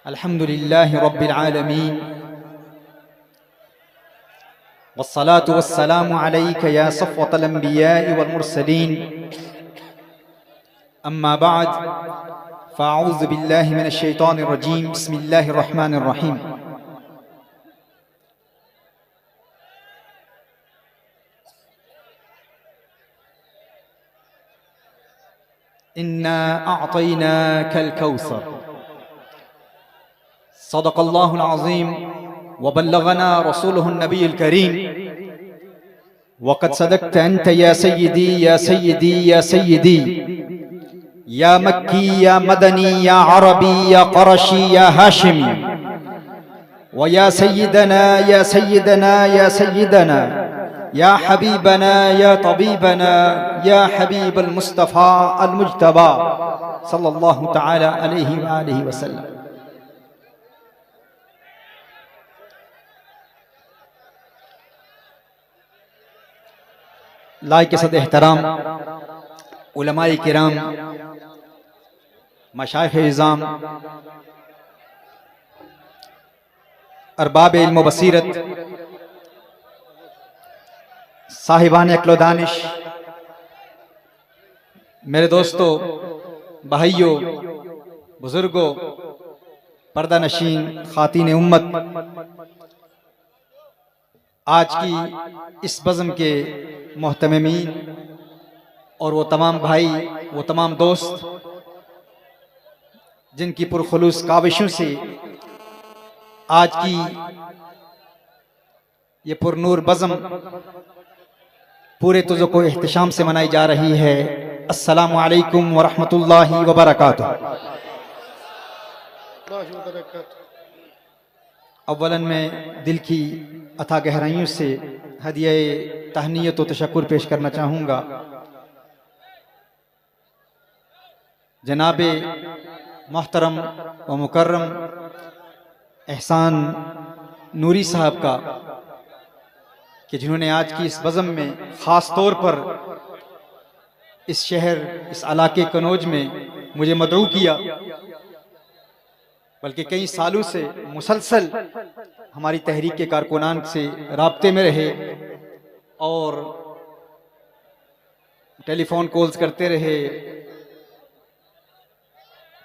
अल्हम्दुलिल्लाहि रब्बिल आलमीन वस्सलातु वस्सलामु अलैका या सफ़्वतल अंबिया'i वल मुरसलीन अम्मा बअद फ़अऊज़ु बिल्लाहि मिनश शैतानिर रजीम बिस्मिल्लाहिर रहमानिर रहीम। इन्ना अअतैनाकल कौसर सदक़ल्लाहुल अज़ीम व बल्लगना रसूलुहुन नबियुल करीम वक़द सदक़्ता अंत या सय्यदी या सय्यदी या सय्यदी या मक्की या मदनी या अरबी या क़ुरशी या हाशिमी व या सय्यदना या सय्यदना या सय्यदना या हबीबना या तबीबना या हबीबल मुस्तफ़ा अल मुज्तबा सल्लल्लाहु तआला अलैहि व आलिहि वसल्लम। लायक सद एहतराम उलमाए किराम, मशाइख़ इज़ाम, अरबाब इल्म व बसीरत, साहिबान अक्ल व दानिश, मेरे दोस्तों, भाइयों, बुजुर्गों, पर्दा नशीन, खातीन उम्मत, आज की इस बज़्म के मोहतमिमीन और वो तमाम भाई, वो तमाम दोस्त जिनकी पुरखुलूस काविशों से आज की ये पुरनूर बज़्म पूरे तुज़ को एहतिशाम से मनाई जा रही है। अस्सलामु अलैकुम व रहमतुल्लाहि व बरकातुहू। अव्वलन में दिल की अथा गहराइयों से हदिया तहनीयत व तशक्कुर पेश करना चाहूँगा जनाबे मोहतरम व मुकर्रम एहसान नूरी साहब का कि जिन्होंने आज की इस बज़्म में ख़ास तौर पर इस शहर, इस इलाके कनौज में मुझे मदऊ किया, बल्कि कई सालों से मुसलसल हमारी तहरीक के कारकुनान से राब्ते में रहे और टेलीफोन कॉल्स करते रहे।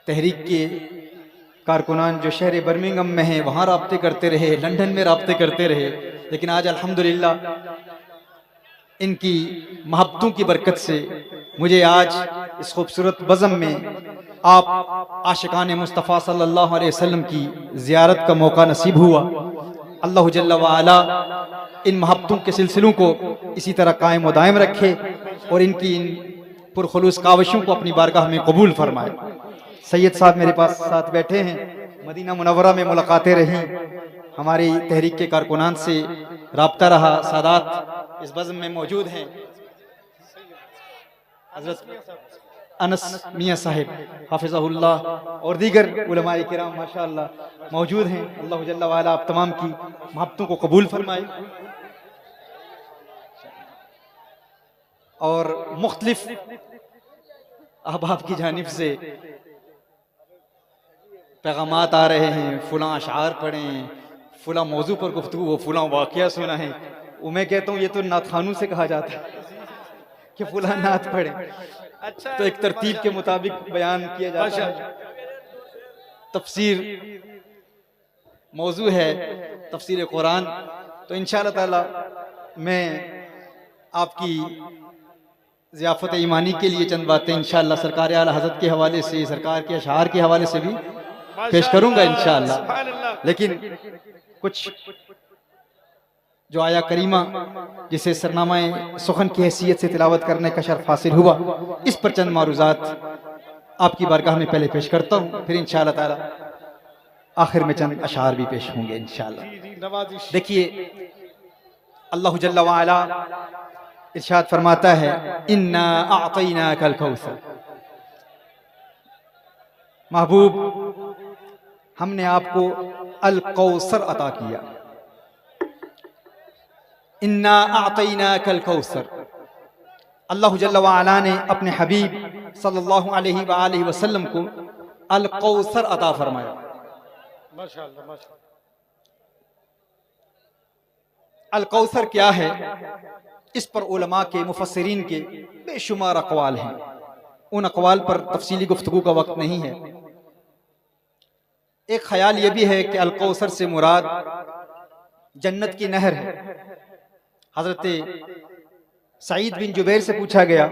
तहरीक के कारकुनान जो शहर बर्मिंघम में हैं वहाँ राब्ते करते रहे, लंदन में राब्ते करते रहे, लेकिन आज अल्हम्दुलिल्लाह इनकी मोहब्बतों की बरकत से मुझे आज इस खूबसूरत बज़्म में आप आशिकान मुस्तफ़ा सल्लल्लाहु अलैहि वसल्लम की ज़ियारत का मौका नसीब हुआ। अल्लाह जल्ल व अला इन मोहब्बतों के सिलसिलों को इसी तरह कायम व दायम रखे और इनकी इन पुरखुलूस काविशों को अपनी बारगाह में कबूल फरमाए। सैयद साहब मेरे पास साथ बैठे हैं, मदीना मुनव्वरा में मुलाकातें रहीं, हमारी तहरीक के कारकुनान से राब्ता रहा, सादात इस बज़्म में मौजूद हैं। हज़रत अनस मियाँ साहिब हाफिज़हुल्लाह और दीगर उलमाए किराम माशाअल्लाह मौजूद हैं। अल्लाह जल्ल व अला आप तमाम की मोहब्बतों को कबूल फरमाए और मुख्तलिफ अहबाब की जानिब से पैगामात आ रहे हैं, फुलां अशार पढ़ें, फुलां मौजू पर गुफ्तगू हो, फुलां वाक़या सुना है। मैं कहता हूँ ये तो नातखानों से कहा जाता है कि फुलां नात पढ़ें, अच्छा तो एक तरतीब के मुताबिक बयान किया जाता है। तफसीर मौजू है तफसीर कुरान, तो इंशाअल्लाह ताला मैं आपकी ज़ियाफ़त ईमानी के लिए चंद बातें इंशाअल्लाह सरकार आला हज़रत के हवाले से, सरकार के अशआर के हवाले से भी पेश करूंगा इंशाअल्लाह। लेकिन कुछ जो आया करीमा जिसे सरनामाए सुखन की हैसियत से तिलावत करने का शर्फ हासिल हुआ, इस पर चंद मारूज़ात आपकी बारगाह में पहले पेश करता हूँ, फिर इंशाअल्लाह ताला आखिर में चंद अशार भी पेश होंगे इंशाअल्लाह। देखिए अल्लाह जल्ल व अला इरशाद फरमाता है, इन्ना अअतैनाकल कौसर, महबूब हमने आपको अल कौसर अता किया। इन्ना अअतैनाकल कौसर, अल्लाह जल्ल व अला ने अपने हबीब सल्लल्लाहु अलैहि व आलिहि वसल्लम को अल कौसर अता फरमाया। माशाअल्लाह माशाअल्लाह। अल कौसर क्या है, इस पर उलमा के मुफस्सिरीन के बेशुमार अक़वाल हैं। उन अक़वाल पर तफसीली गुफ्तगू का वक्त नहीं है। एक ख्याल ये भी है कि अल कौसर से मुराद जन्नत की नहर है। हजरत सईद बिन जुबैर से पूछा गया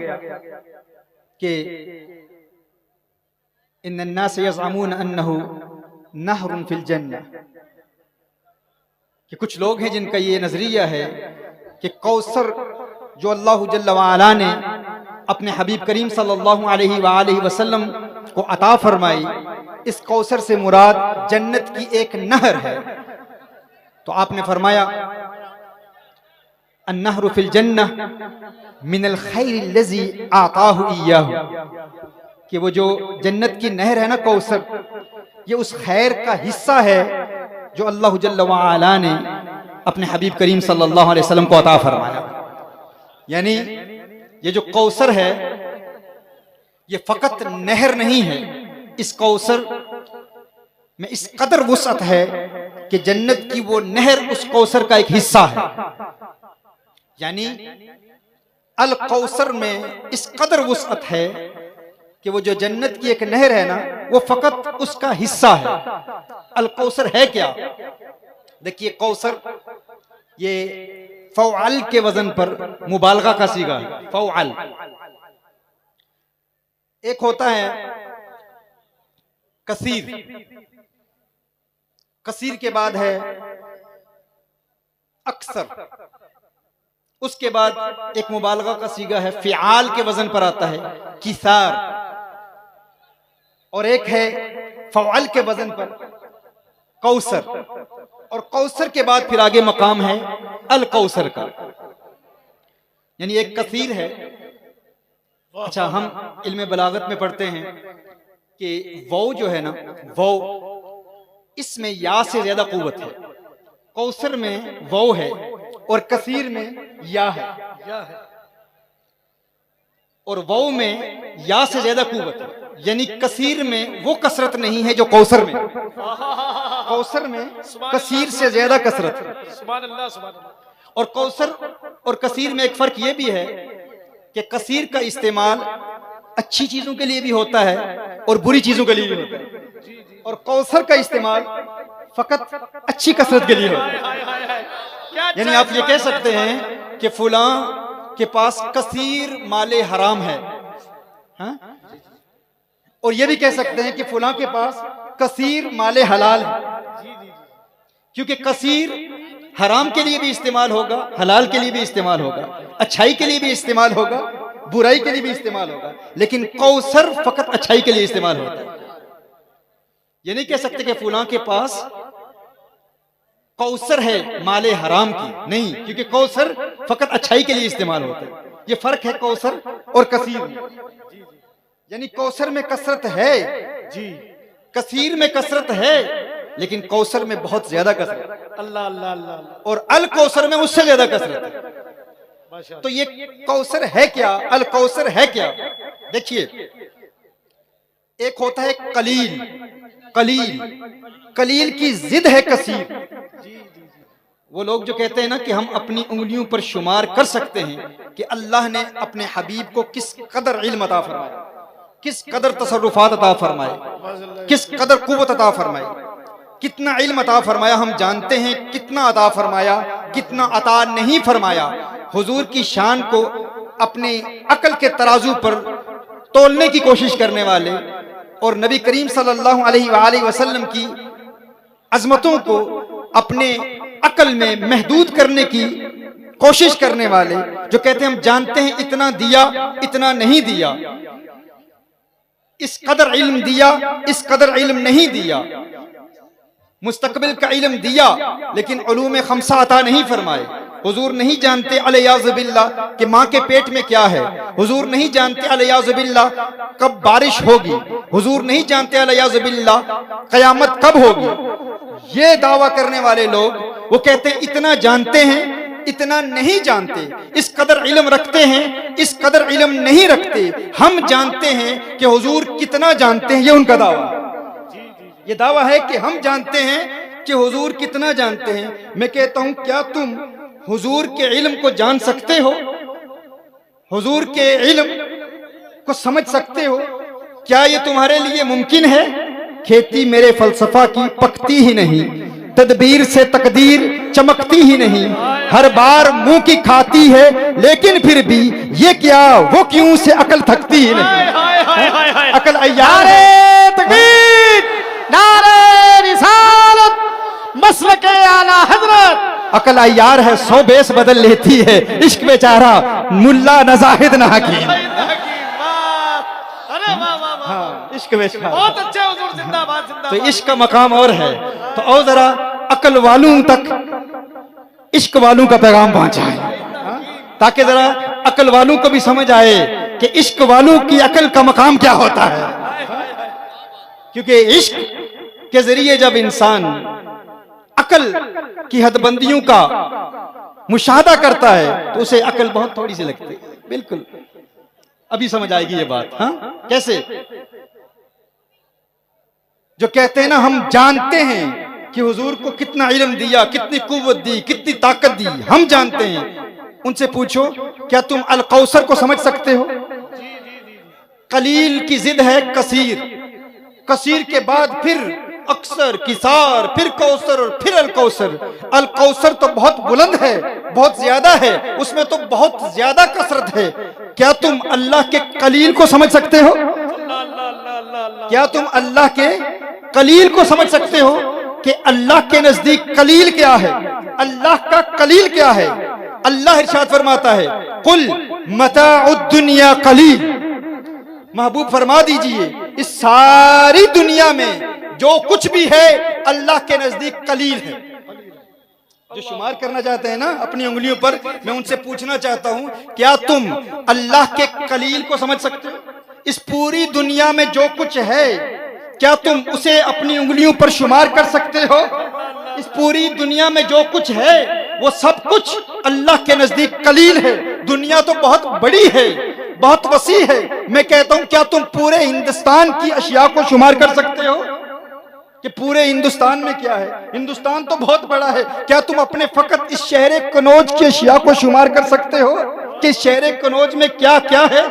कि इन्नन्नास यज़अमून अन्नहु नहरुन फिल जन्नह, कि कुछ लोग हैं जिनका ये नजरिया है कि कौसर जो अल्लाह जल्ल व अला ने अपने हबीब करीम सल्लल्लाहु अलैहि वसल्लम को अता फरमाई, इस कौसर से मुराद जन्नत की एक नहर है। तो आपने फरमाया अन्नहरु फिल जन्नह मिनल खैरि लज़ी आताहु इय्याहु, कि वो जो जन्नत की नहर है ना कौसर, ये उस खैर का हिस्सा है जो अल्लाह जल्ल व अला ने अपने हबीब करीम सल्लल्लाहु अलैहि वसल्लम को अता फरमाया। यानी ये जो कौसर है ये फकत नहर नहीं है, इस कौसर में इस कदर वुसअत है कि जन्नत की वो नहर उस कौसर का एक हिस्सा है। यानी अल कौसर में इस कदर वुसअत है कि वो जो जन्नत की एक नहर है ना, वो फकत उसका हिस्सा है। अल कौसर है क्या? देखिए, कौसर ये फ़ौअल के वजन पर मुबालगा का सीगा है। फ़ौअल एक होता है कसीर, कसीर के बाद है अक्सर, उसके बाद एक मुबालगा का सीगा है फ़िआल के वजन पर आता है किसार, और एक है फ़ौअल के वजन पर कौसर, और कौसर के बाद फिर आगे मकाम है अल कौसर का। यानी एक कसीर है। अच्छा, हम इल्म बलागत में पढ़ते हैं कि वौ जो है ना, वौ इसमें या से ज्यादा कुव्वत है। कौसर में वौ है और कसीर में या है, और वौ में या से ज्यादा कुव्वत है। यानी कसीर में वो कसरत नहीं है जो कौसर में। कौसर में कसीर से ज्यादा कसरत है। सुभान अल्लाह सुभान अल्लाह। और कौसर और कसीर में एक फर्क ये भी है कि कसीर का इस्तेमाल अच्छी चीजों के लिए भी होता है और बुरी चीजों के लिए भी होता है, और कौसर का इस्तेमाल फकत अच्छी कसरत के लिए होता है। यानी आप ये कह सकते हैं कि फुला के पास कसीर माले हराम है, हाँ? और ये भी कह सकते हैं कि फुला के पास कसीर माले हलाल है, क्योंकि कसीर हराम के लिए भी इस्तेमाल होगा, हलाल के लिए भी इस्तेमाल होगा, अच्छाई के लिए भी इस्तेमाल होगा, बुराई के लिए भी इस्तेमाल होगा, लेकिन कौसर फकत अच्छाई के लिए इस्तेमाल होता है। ये नहीं कह सकते कि फुला के पास कौसर है माले हराम की, नहीं, क्योंकि कौसर फकत अच्छाई के लिए इस्तेमाल होता है। ये फर्क है कौसर और कसीर में। यानी कौसर में कसरत है जी, कसीर में कसरत है, लेकिन कौसर में बहुत ज्यादा कसरत है। अल्लाह अल्लाह अल्लाह। और अल कौसर में उससे ज्यादा कसरत है। तो ये कौसर है क्या? अल कौसर है क्या? देखिए, एक होता है कलील, कलील, कलील की जिद है कसीर। वो लोग जो कहते हैं ना कि हम अपनी उंगलियों पर शुमार कर सकते हैं कि अल्लाह ने अपने हबीब को किस कदर इल्म अता फरमाया, किस कदर तसर्रुफात अता फरमाए, किस कदर कुव्वत अता फरमाए, कितना इल्म अता फरमाया हम जानते हैं, कितना अता फरमाया, कितना अता नहीं फरमाया। हुजूर की शान को अपने अकल के तराजू पर तोलने की कोशिश करने वाले और नबी करीम सल्लल्लाहु अलैहि वसल्लम की अजमतों को अपने अकल में महदूद करने की कोशिश करने वाले, जो कहते हैं हम जानते हैं इतना दिया, इतना नहीं दिया, इस कदर इल्म दिया, इस कदर इल्म नहीं दिया, मुस्तकबिल का इल्म दिया लेकिन उलूम खमसा अता नहीं फरमाए। हुजूर नहीं जानते अलयाज़ुबिल्लाह कि माँ के पेट में क्या है, हुजूर नहीं जानते अलयाज़ुबिल्लाह कब बारिश होगी, हुजूर नहीं जानते अलयाज़ुबिल्लाह क़यामत कब होगी। ये दावा करने वाले लोग वो कहते हैं इतना जानते हैं, इतना नहीं जानते, इस कदर इल्म रखते हैं, इस कदर इल्म नहीं रखते, हम जानते हैं कि हुजूर कितना जानते हैं, ये उनका दावा। ये दावा है कि हम जानते हैं कि हुजूर कितना जानते हैं। मैं कहता हूं क्या तुम हुजूर के इल्म को जान सकते हो? हुजूर के इल्म को समझ सकते हो? क्या ये तुम्हारे लिए मुमकिन है? खेती मेरे फलसफा की पकती ही नहीं, तदबीर से तकदीर चमकती ही नहीं, हर बार मुंह की खाती है लेकिन फिर भी ये क्या वो क्यों से अकल थकती ही नहीं। अकल अय्यार है, तकबीर, नारे रिसालत, मसलके आला हजरत। अकल अय्यार है, 100 बेस बदल लेती है, इश्क बेचारा मुल्ला नजाहिद ना हकीम। अरे वाह वाह वाह, हाँ, इश्क बेचारा बहुत अच्छा हुजूर, जिंदाबाद जिंदाबाद। तो इश्क का मकाम और है। तो और जरा अकल वालों तक इश्क वालों का पैगाम पहुंचाए, ताकि जरा अकल वालों को भी समझ आए कि इश्क वालों की अकल का मकाम क्या होता है। क्योंकि इश्क के जरिए जब इंसान अकल की हदबंदियों का मुशाहदा करता है तो उसे अकल बहुत थोड़ी सी लगती है। बिल्कुल, अभी समझ आएगी ये बात। हाँ, कैसे? जो कहते हैं ना हम जानते हैं कि हुजूर को कितना इल्म दिया, कितनी कुव्वत दी, कितनी ताकत दी, हम जानते हैं। उनसे पूछो क्या तुम अल कौसर को समझ सकते हो? कलील की जिद है कसीर, कसीर के बाद फिर अक्सर, किसार, फिर कौसर और फिर अल कौसर। अल कौसर तो बहुत बुलंद है, बहुत ज्यादा है, उसमें तो बहुत ज्यादा कसरत है। क्या तुम अल्लाह के कलील को समझ सकते हो? क्या तुम अल्लाह के कलील को समझ सकते हो कि अल्लाह के नजदीक कलील क्या है, अल्लाह का कलील क्या है? अल्लाह इरशाद फरमाता है कुल मताउद दुनिया कलील। महबूब फरमा दीजिए इस सारी दुनिया में जो कुछ भी है अल्लाह के नजदीक कलील है। जो शुमार करना चाहते हैं ना अपनी उंगलियों पर, मैं उनसे पूछना चाहता हूं क्या तुम अल्लाह के कलील को समझ सकते हो? इस पूरी दुनिया में जो कुछ है क्या तुम उसे अपनी उंगलियों पर शुमार कर सकते हो? इस पूरी दुनिया में जो कुछ है वो सब कुछ अल्लाह के नजदीक कलील है। दुनिया तो बहुत बड़ी है, बहुत वसी है। मैं कहता हूं क्या तुम पूरे हिंदुस्तान की अशिया को शुमार कर सकते हो कि पूरे हिंदुस्तान में क्या है? हिंदुस्तान तो बहुत बड़ा है। क्या तुम अपने फकत इस शहर कनौज की अशिया को शुमार कर सकते हो कि शहर कनौज में क्या क्या है?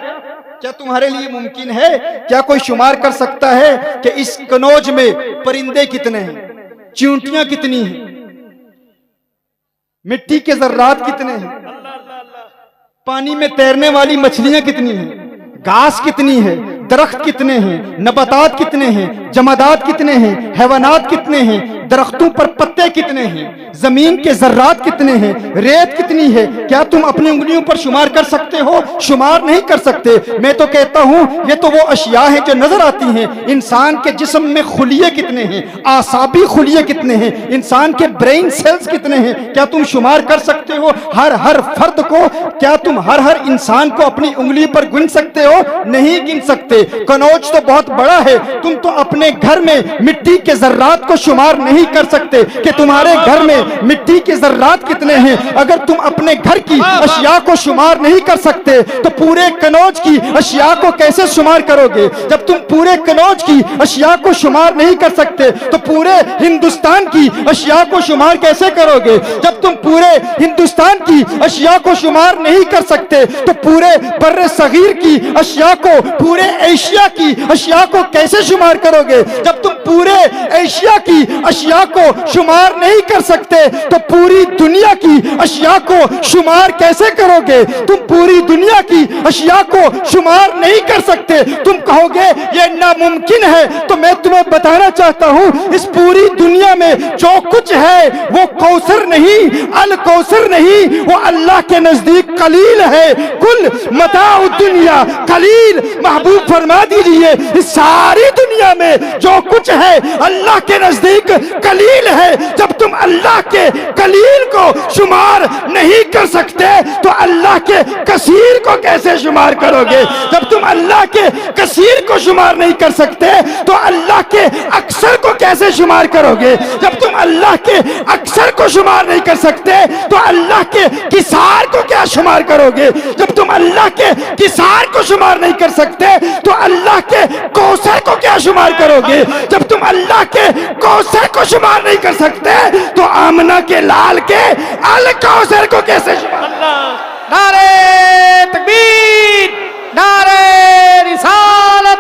क्या तुम्हारे लिए मुमकिन है? क्या कोई शुमार कर सकता है कि इस कनौज में परिंदे कितने हैं, चींटियां कितनी हैं, मिट्टी के जर्रात कितने हैं, पानी में तैरने वाली मछलियां कितनी हैं, घास कितनी है, दरख्त कितने हैं, नबातात कितने हैं, जमादात कितने हैं, हैवानात कितने हैं, दरख्तों पर पत्ते कितने हैं, जमीन के जर्रात कितने हैं, रेत कितनी है? क्या तुम अपनी उंगलियों पर शुमार कर सकते हो? शुमार नहीं कर सकते। मैं तो कहता हूं ये तो वो अशिया हैं जो नजर आती हैं। इंसान के जिस्म में खुलिये कितने हैं, आसाबी खुलिये कितने हैं, इंसान के ब्रेन सेल्स कितने हैं, क्या तुम शुमार कर सकते हो? हर हर फर्द को क्या तुम हर हर इंसान को अपनी उंगली पर गिन सकते हो? नहीं गिन सकते। कनौज तो बहुत बड़ा है, तुम तो अपने घर में मिट्टी के जर्रात को शुमार नहीं कर सकते कि तुम्हारे घर में मिट्टी के जर्रात कितने हैं। अगर तुम अपने घर की अशिया को शुमार नहीं कर सकते तो पूरे कनौज की अशिया को कैसे शुमार करोगे? जब तुम पूरे कनौज की अशिया को शुमार नहीं कर सकते तो पूरे हिंदुस्तान की अशिया को शुमार कैसे करोगे? जब तुम पूरे हिंदुस्तान की अशिया को शुमार नहीं कर सकते तो पूरे बर्रे सगीर की अशिया को, पूरे एशिया की अशिया को कैसे शुमार करोगे? जब तुम पूरे एशिया की अशिया को शुमार नहीं कर सकते तो पूरी दुनिया की अशिया को शुमार कैसे करोगे? तुम पूरी दुनिया की अशिया को शुमार नहीं कर सकते। तुम कहोगे ये नामुमकिन है, तो मैं तुम्हें बताना चाहता हूं इस पूरी दुनिया में जो कुछ है वो कौसर नहीं, अल कौसर नहीं, वो अल्लाह के नजदीक कलील है। कुल मताउ दुनिया कलील। महबूब फरमा दीजिए इस सारी दुनिया में जो कुछ है अल्लाह के नजदीक कलील है। जब तुम अल्लाह के कलील को को शुमार नहीं कर सकते तो अल्लाह के कसीर को कैसे शुमार करोगे? जब तुम अल्लाह के कसीर को शुमार नहीं कर सकते तो अल्लाह के अक्सर को कैसे शुमार करोगे? जब तुम अल्लाह के अक्सर को शुमार नहीं कर सकते तो अल्लाह के किसार को क्या शुमार करोगे? जब तुम अल्लाह के किसार को शुमार नहीं कर सकते तो अल्लाह के कौसर को क्या शुमार करोगे? जब तुम अल्लाह के कौसर को शुमार नहीं कर सकते तो आमना के लाल के अल कौसर को कैसे शुमार? नारे तकबीर, नारे रिसालत,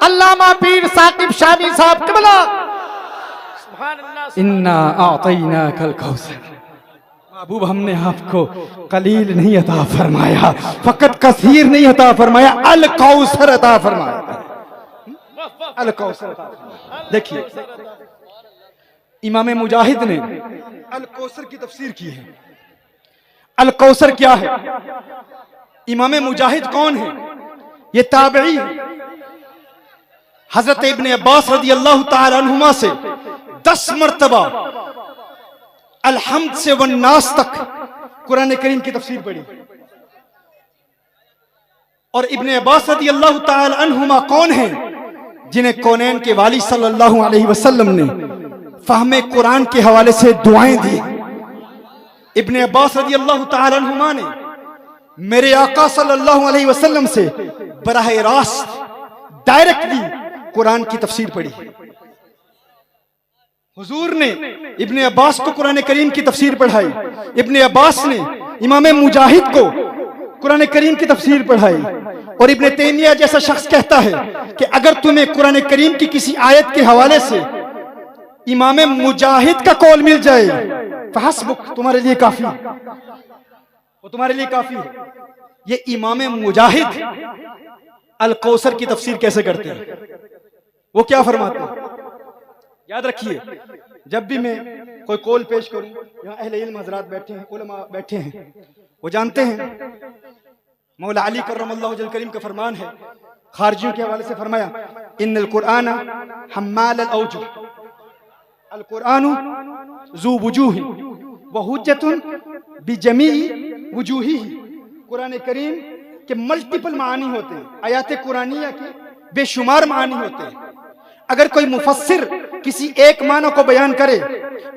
अल्लामा पीर साकिब शामी साहब किबला। सुभान अल्लाह। इन्ना आतैना कल कौसर, महबूब हमने आपको कलील नहीं अता फरमाया, फकत कसीर नहीं अता फरमाया, अल कौसर अता फरमाया। अल कौसर अता फरमाया। देखिए इमाम मुजाहिद ने अल कौसर की तफसीर की है। अल कौसर क्या है? इमाम मुजाहिद कौन है? ये ताबई है। हजरत इब्ने अब्बास रज़ी अल्लाह तआला अन्हुमा से 10 मरतबा अलहम्द से वन्नास तक कुरान करीम की तफसीर पढ़ी। और इब्ने अब्बास रज़ी अल्लाह तआला अन्हुमा कौन है? जिन्हें कौनैन के वाली सल्लल्लाहु अलैहि वसल्लम ने फहमे कुरान के हवाले से दुआएं दी। इब्ने अब्बास रज़ी अल्लाह तआला अन्हुमा ने मेरे आका सल्लल्लाहु अलैहि वसल्लम से बराह रास्त डायरेक्टली कुरान की तफसीर पढ़ी। हुजूर ने इब्ने अब्बास को कुरान करीम की तफसीर पढ़ाई। इब्ने अब्बास ने इमाम मुजाहिद को कुरान करीम की तफसीर पढ़ाई। और इब्ने तैमिया जैसा शख्स कहता है कि अगर तुम्हें कुरान करीम की किसी आयत के हवाले से इमाम मुजाहिद का कौल मिल जाए फहस्बुक, तुम्हारे लिए काफी, वो तुम्हारे लिए काफी है। ये इमाम मुजाहिद अल कौसर की तफसीर कैसे करते हैं? वो क्या फरमाते हैं? याद रखिए, जब भी मैं कोई कौल पेश करूं, यहाँ अहले इल्म हजरात बैठे हैं, उलमा बैठे हैं, वो जानते हैं मौला अली करमल्लाहु वजहल करीम का फरमान है, खारजियों के हवाले से फरमाया, इन्नल कुरान हम्माल अल औजुह, अल कुरान ज़ू वुजूह व हुज्जतुन बिजमी वुजूही। कुरान करीम के मल्टीपल मानी होते हैं, आयात कुरानिया के बेशुमार मानी होते हैं। अगर कोई मुफस्सिर किसी एक माना को बयान करे,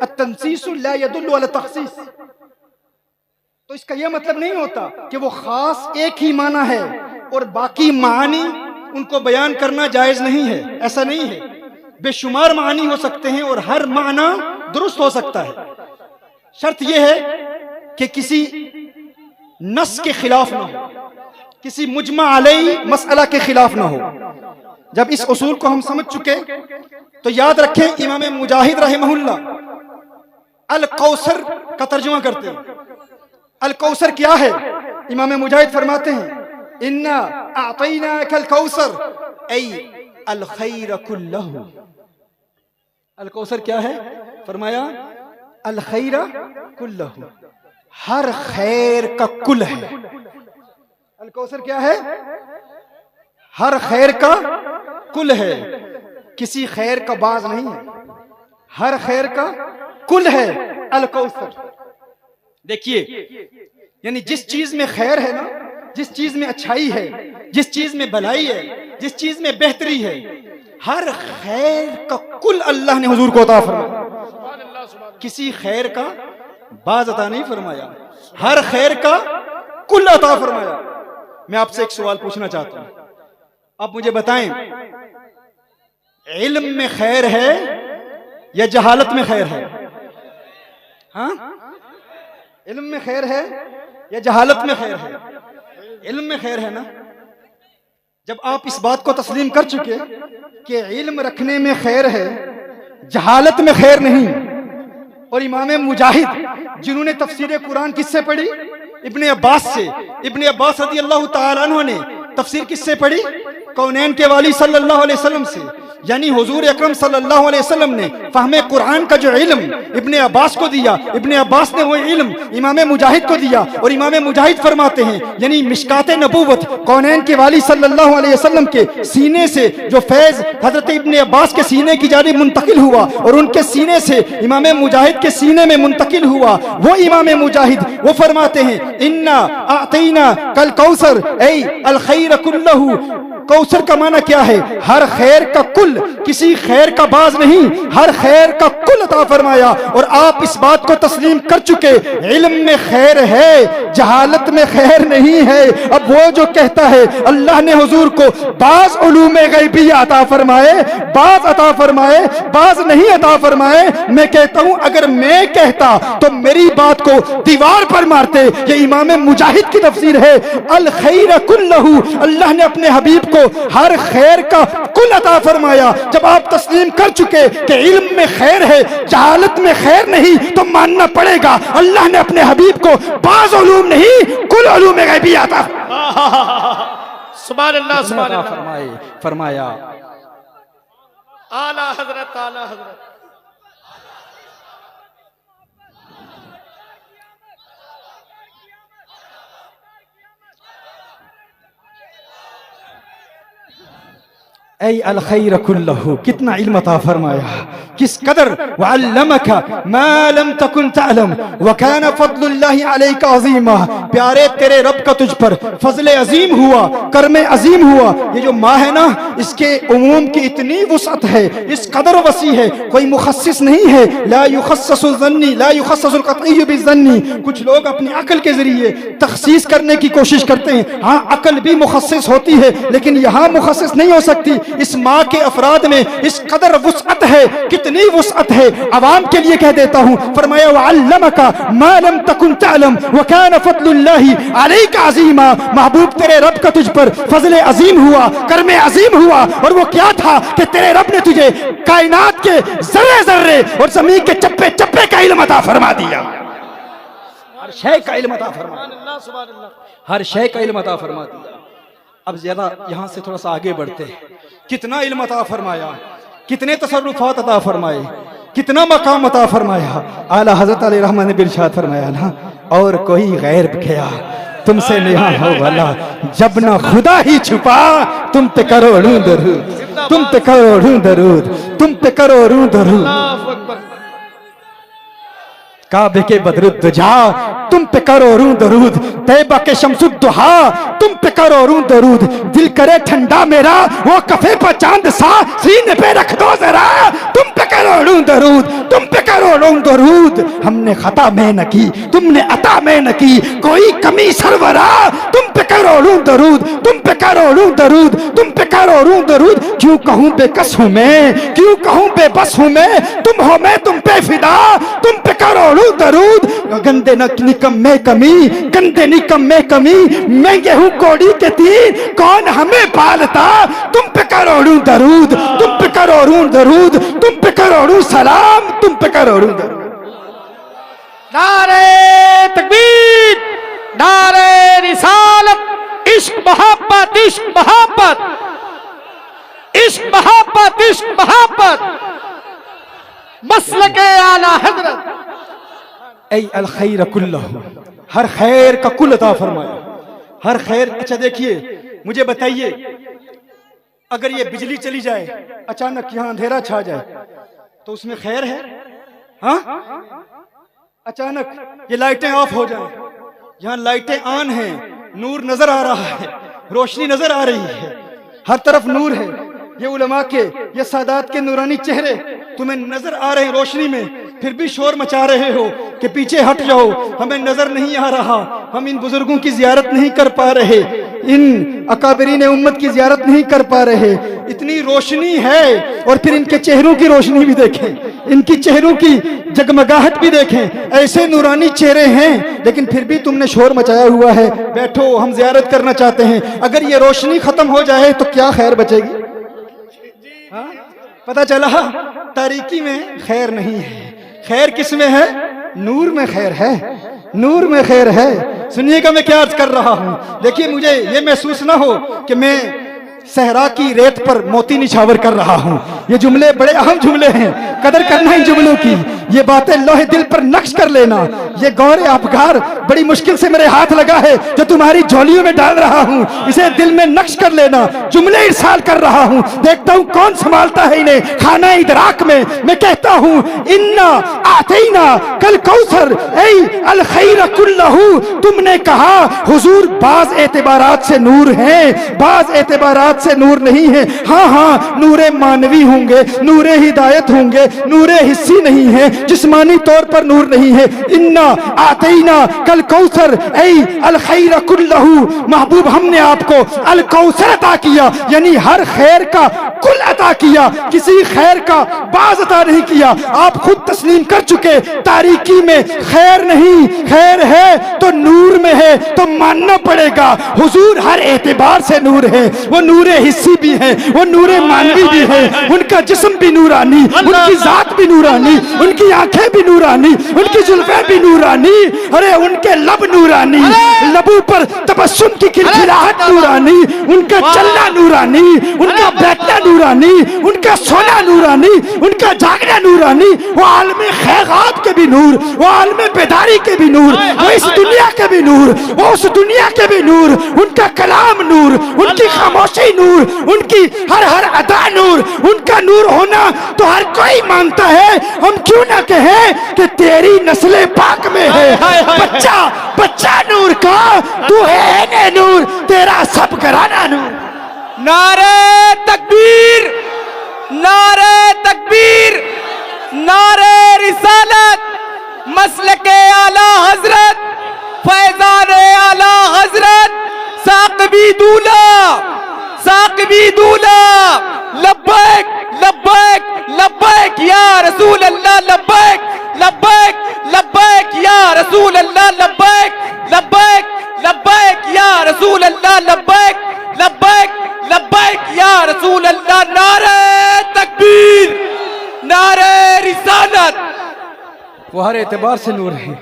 अत-तंसीसु ला यदुल्लु अला तखसीस, तो इसका यह मतलब नहीं होता कि वो खास एक ही माना है और बाकी मानी उनको बयान करना जायज नहीं है। ऐसा नहीं है, बेशुमार मानी हो सकते हैं और हर माना दुरुस्त हो सकता है। शर्त यह है कि किसी नस के खिलाफ ना हो, किसी मुजमा अलैहि मसअला के खिलाफ ना हो। जब इस उसूल को हम समझ चुके तो याद रखें, इमाम मुजाहिद रहमहुल्लाह अल कौसर का तर्जुमा करते हैं। अल कौसर क्या है? इमाम मुजाहिद फरमाते हैं, इन्ना आतैनाकल कौसर ऐ अल खैर कुल्लहु। अल कौसर क्या है? फरमाया अल खैर कुल्लहु, हर खैर का कुल है। अल कौसर क्या है? हर खैर का कुल है, किसी खैर का बाज नहीं है, हर खैर का कुल है अल कौसर। देखिए, यानी जिस चीज में खैर है ना, जिस चीज में अच्छाई है, जिस चीज में भलाई है, जिस चीज में बेहतरी है, हर खैर का कुल अल्लाह ने हुजूर को अता फरमाया। किसी खैर का बाज अता नहीं फरमाया, हर खैर का कुल अता फरमाया। मैं आपसे एक सवाल पूछना चाहता हूं, आप मुझे बताएं, इल्म में खैर है या जहालत में खैर है? हाँ, इल्म में खैर है या जहालत में खैर है? इल्म में खैर है ना। जब आप इस बात को तस्लीम कर चुके कि इल्म रखने में खैर है, जहालत में खैर नहीं, और इमाम मुजाहिद जिन्होंने तफसीर कुरान किससे पढ़ी? इब्ने अब्बास से। इब्ने अब्बास रज़ी अल्लाह तआला अन्हु ने तफसीर किससे पढ़ी? कौनैन के वाली सल्लल्लाहु अलैहि वसल्लम से। यानी हुजूर अकरम सल्लल्लाहु अलैहि वसल्लम ने फहमे कुरान का जो इल्म इब्ने अब्बास को दिया, इब्ने अब्बास ने वो इल्म इमाम मुजाहिद को दिया, और इमाम मुजाहिद फरमाते हैं यानी मिशकात नबूवत कौनैन के वाली सल्लल्लाहु अलैहि वसल्लम के सीने से जो फैज़ हजरत इब्ने अब्बास के सीने की जानिब मुंतकिल हुआ और उनके सीने से इमाम मुजाहिद के सीने में मुंतकिल हुआ, वो इमाम मुजाहिद वो फरमाते हैं इन्ना आतीना कल कौसर ऐ अल खैर कुल्लहु। कौसर का माना क्या है? हर खैर का कुल, किसी खैर का बाज नहीं, हर खैर का कुल अता फरमाया। और आप इस बात को तस्लीम कर चुके, इल्म में खैर है, जहालत में खैर नहीं है। अब वो जो कहता है अल्लाह ने हुजूर को बाज उलूम गैबिया अता फरमाए, बाज अता फरमाए, बाज नहीं अता फरमाए, मैं कहता हूं अगर मैं कहता तो मेरी बात को दीवार पर मारते। ये इमाम मुजाहिद की तफसीर है, अल खैर कुल्लहु, अल्लाह ने अपने हबीब को हर खैर का कुल अता फरमाया। जब आप तस्लीम कर चुके कि इल्म में खैर है, जहालत में खैर नहीं, तो मानना पड़ेगा अल्लाह ने अपने हबीब को बाज उलूम नहीं कुल उलूम गैबिया अता सुभान अल्लाह, सुभान अल्लाह। फरमाया आला हजरत, आला हजरत। ऐ अल खैर कुल्लहु, कितना इल्म अता फरमाया, किस कदर। वअल्लमका मा लम तकुन तअलम व कान फज़लुल्लाहि अलैका अज़ीमा। प्यारे तेरे रब का तुझ पर फजल अजीम हुआ, कर्म अजीम हुआ। ये जो माँ है ना, इसके उमूम की इतनी वुसअत है, इस कदर वसी है, कोई मुखस्सिस नहीं है। ला युखस्ससु ज़न्नी ला युखस्ससुल क़त्ई बिज़न्नी। कुछ लोग अपनी अकल के जरिए तखसीस करने की कोशिश करते हैं। हाँ, अकल भी मुखस्सिस होती है, लेकिन यहाँ मुखस्सिस नहीं हो सकती। इस माँ के अफराद में इस कदर वुसअत है, कितनी वुसअत है, अवाम के लिए कह देता हूँ। फरमाया वअल्लमका मा लम तकुन तअलम व कान फज़लुल्लाहि अलैका अज़ीमा। महबूब तेरे रब का तुझ पर फजल अजीम हुआ, कर्म अजीम हुआ। और वो क्या था कि तेरे रब ने तुझे कायनात के जर्रे जर्रे और जमीन के चप्पे चप्पे का इल्म अता फरमा दिया। हर शय का इल्म अता फरमा दिया, हर शय का इल्म अता फरमा दिया। अब ज्यादा यहाँ से थोड़ा सा आगे बढ़ते हैं। कितना इल्म अता फरमाया, कितने तसर्रुफात अता फरमाए, कितना मकाम अता फरमाया। आला हजरत अली रहमान ने इरशाद फरमाया ना, और कोई गैर किया तुमसे नहीं हो भला, जब ना खुदा ही छुपा तुम पे करोड़ों दरूद, तुम पे करोड़ों दरूद, तुम पे करोड़ों दरूद। काबे के बदरुद्दुजा तुम पे करोड़ों दरूद, तैबा के शम्सुद्दुहा तुम पे करोड़ों दरूद। दिल करे ठंडा मेरा वो कफे पर चांद सा, सीने पे रख दो जरा तुम पे करोड़ों दरूद, तुम पे करोड़ों दरूद। हमने खता में न की, तुमने अता में न की कोई कमी सरवरा, तुम पे करोड़ों दरूद, तुम पे करोड़ों दरूद, तुम पे करोड़ों दरूद। क्यों कहूँ बेकस हूँ मैं, क्यों कहूँ बेबस हूँ मैं, तुम हो मैं तुम पे फिदा, तुम पे करोड़ों दरूद। गंदे निकम में कमी, गंदे निकम में कमी, महंगे हूँ कोड़ी के तीर, कौन हमें पालता, तुम पे करोड़ों दरूद, तुम पे करोड़ों दरूद, तुम पे करोड़ों सलाम, तुम पे करोड़ों दरूद। नारे तकबीर, नारे रिसालत, इश्क मोहब्बत, इश्क मोहब्बत, इश्क मोहब्बत, इश्क मोहब्बत, मसलके आला हजरत। ऐ अल खैर कुल्लहु, हर खैर का कुल अता फरमाया, हर खैर। अच्छा देखिए, मुझे बताइए, अगर ये बिजली चली जाए, अचानक यहाँ अंधेरा छा जाए, तो उसमें खैर है? हाँ, अचानक ये लाइटें ऑफ हो जाएं, यहाँ लाइटें ऑन हैं, नूर नजर आ रहा है, रोशनी नजर आ रही है, हर तरफ नूर है। ये उलमा के, ये सादात के नूरानी चेहरे तुम्हें नजर आ रहे हैं रोशनी में, फिर भी शोर मचा रहे हो कि पीछे हट जाओ, हमें नजर नहीं आ रहा, हम इन बुजुर्गों की जियारत नहीं कर पा रहे, इन अकाबरीन उम्मत की जियारत नहीं कर पा रहे। इतनी रोशनी है, और फिर इनके चेहरों की रोशनी भी देखें, इनकी चेहरों की जगमगाहट भी देखें, ऐसे नूरानी चेहरे हैं, लेकिन फिर भी तुमने शोर मचाया हुआ है। बैठो, हम जियारत करना चाहते हैं। अगर ये रोशनी खत्म हो जाए तो क्या खैर बचेगी? हाँ? पता चला तारीकी में खैर नहीं है, खैर किस में है? नूर में खैर है, नूर में खैर है। सुनिएगा मैं क्या अर्ज कर रहा हूं। देखिए, मुझे ये महसूस ना हो कि मैं सहरा की रेत पर मोती निछावर कर रहा हूँ। ये जुमले बड़े अहम जुमले हैं, कदर करना इन जुमलों की। ये बातें लोहे दिल पर नक्श कर लेना। ये गौर अफगार बड़ी मुश्किल से मेरे हाथ लगा है जो तुम्हारी झोलियों में डाल रहा हूँ, इसे दिल में नक्श कर लेना। जुमले इरसाल कर रहा हूँ, देखता हूँ कौन संभालता है इन्हें खाना इदराक में। मैं कहता हूँ इन्ना आतैना कल कौसर ऐ अल खैर कुल्लहू। तुमने कहा हुजूर बाज एतबारात से नूर है, बाज एतबारात से नूर नहीं है। हाँ हाँ, नूरे मानवी होंगे, नूरे हिदायत होंगे, नूरे हिस्सी नहीं है, जिस्मानी तौर पर नूर नहीं है। इन्ना आतैना कल कौसर ऐ अल खैर कुल्लहू। महबूब हमने आपको अल कौसर अता किया, यानी हर खैर का कुल अता किया, किसी खैर का बाज अता नहीं किया। आप खुद तस्लीम कर चुके, तारीकी में खैर नहीं, खैर है तो नूर में है, तो मानना पड़ेगा हुजूर हर एतबार से नूर है। वो नूरे हिस्सी भी है, वो नूरे मानवी भी है, उनका जिस्म भी नूरानी, उनकी जात भी नूरानी, उनकी आंखें भी नूरानी, उनकी जुल्फें भी नूरानी, अरे उनके लब नूरानी, लबों पर तबस्सुम की खिलखिलाहट नूरानी, उनका चलना नूरानी, उनका बैठना नूरानी, उनका सोना नूरानी, उनका जागना नूरानी। वो आलमे खैरात के भी नूर, वो आलमे बेदारी के भी नूर, वो इस दुनिया के भी नूर, वो उस दुनिया के भी नूर। उनका कलाम नूर, उनकी खामोशी नूर, उनकी हर हर अदा नूर। उनका नूर होना तो हर कोई मानता है, हम क्यों ना कहें कि तेरी नस्ले पाक में है। बच्चा बच्चा नूर का, तू है ने नूर, तेरा सब घराना नूर। नारे तकबीर, नारे तकबीर, नारे रिसालत, मसलके आला हजरत, फैजान आला हजरत, साकबी दूल्हा, साकबी दूल्हा। लब्बैक लब्बैक लब्बैक या रसूल अल्लाह, लब्बैक लब्बैक लब्बैक या रसूल अल्लाह, लब्बैक लब्बैक लब्बैक या रसूल अल्लाह, लब्बैक लब्बैक लब्बैक या रसूल अल्लाह। नारे तकबीर, नारे रिसालत। वो हर एतबार से नूर है,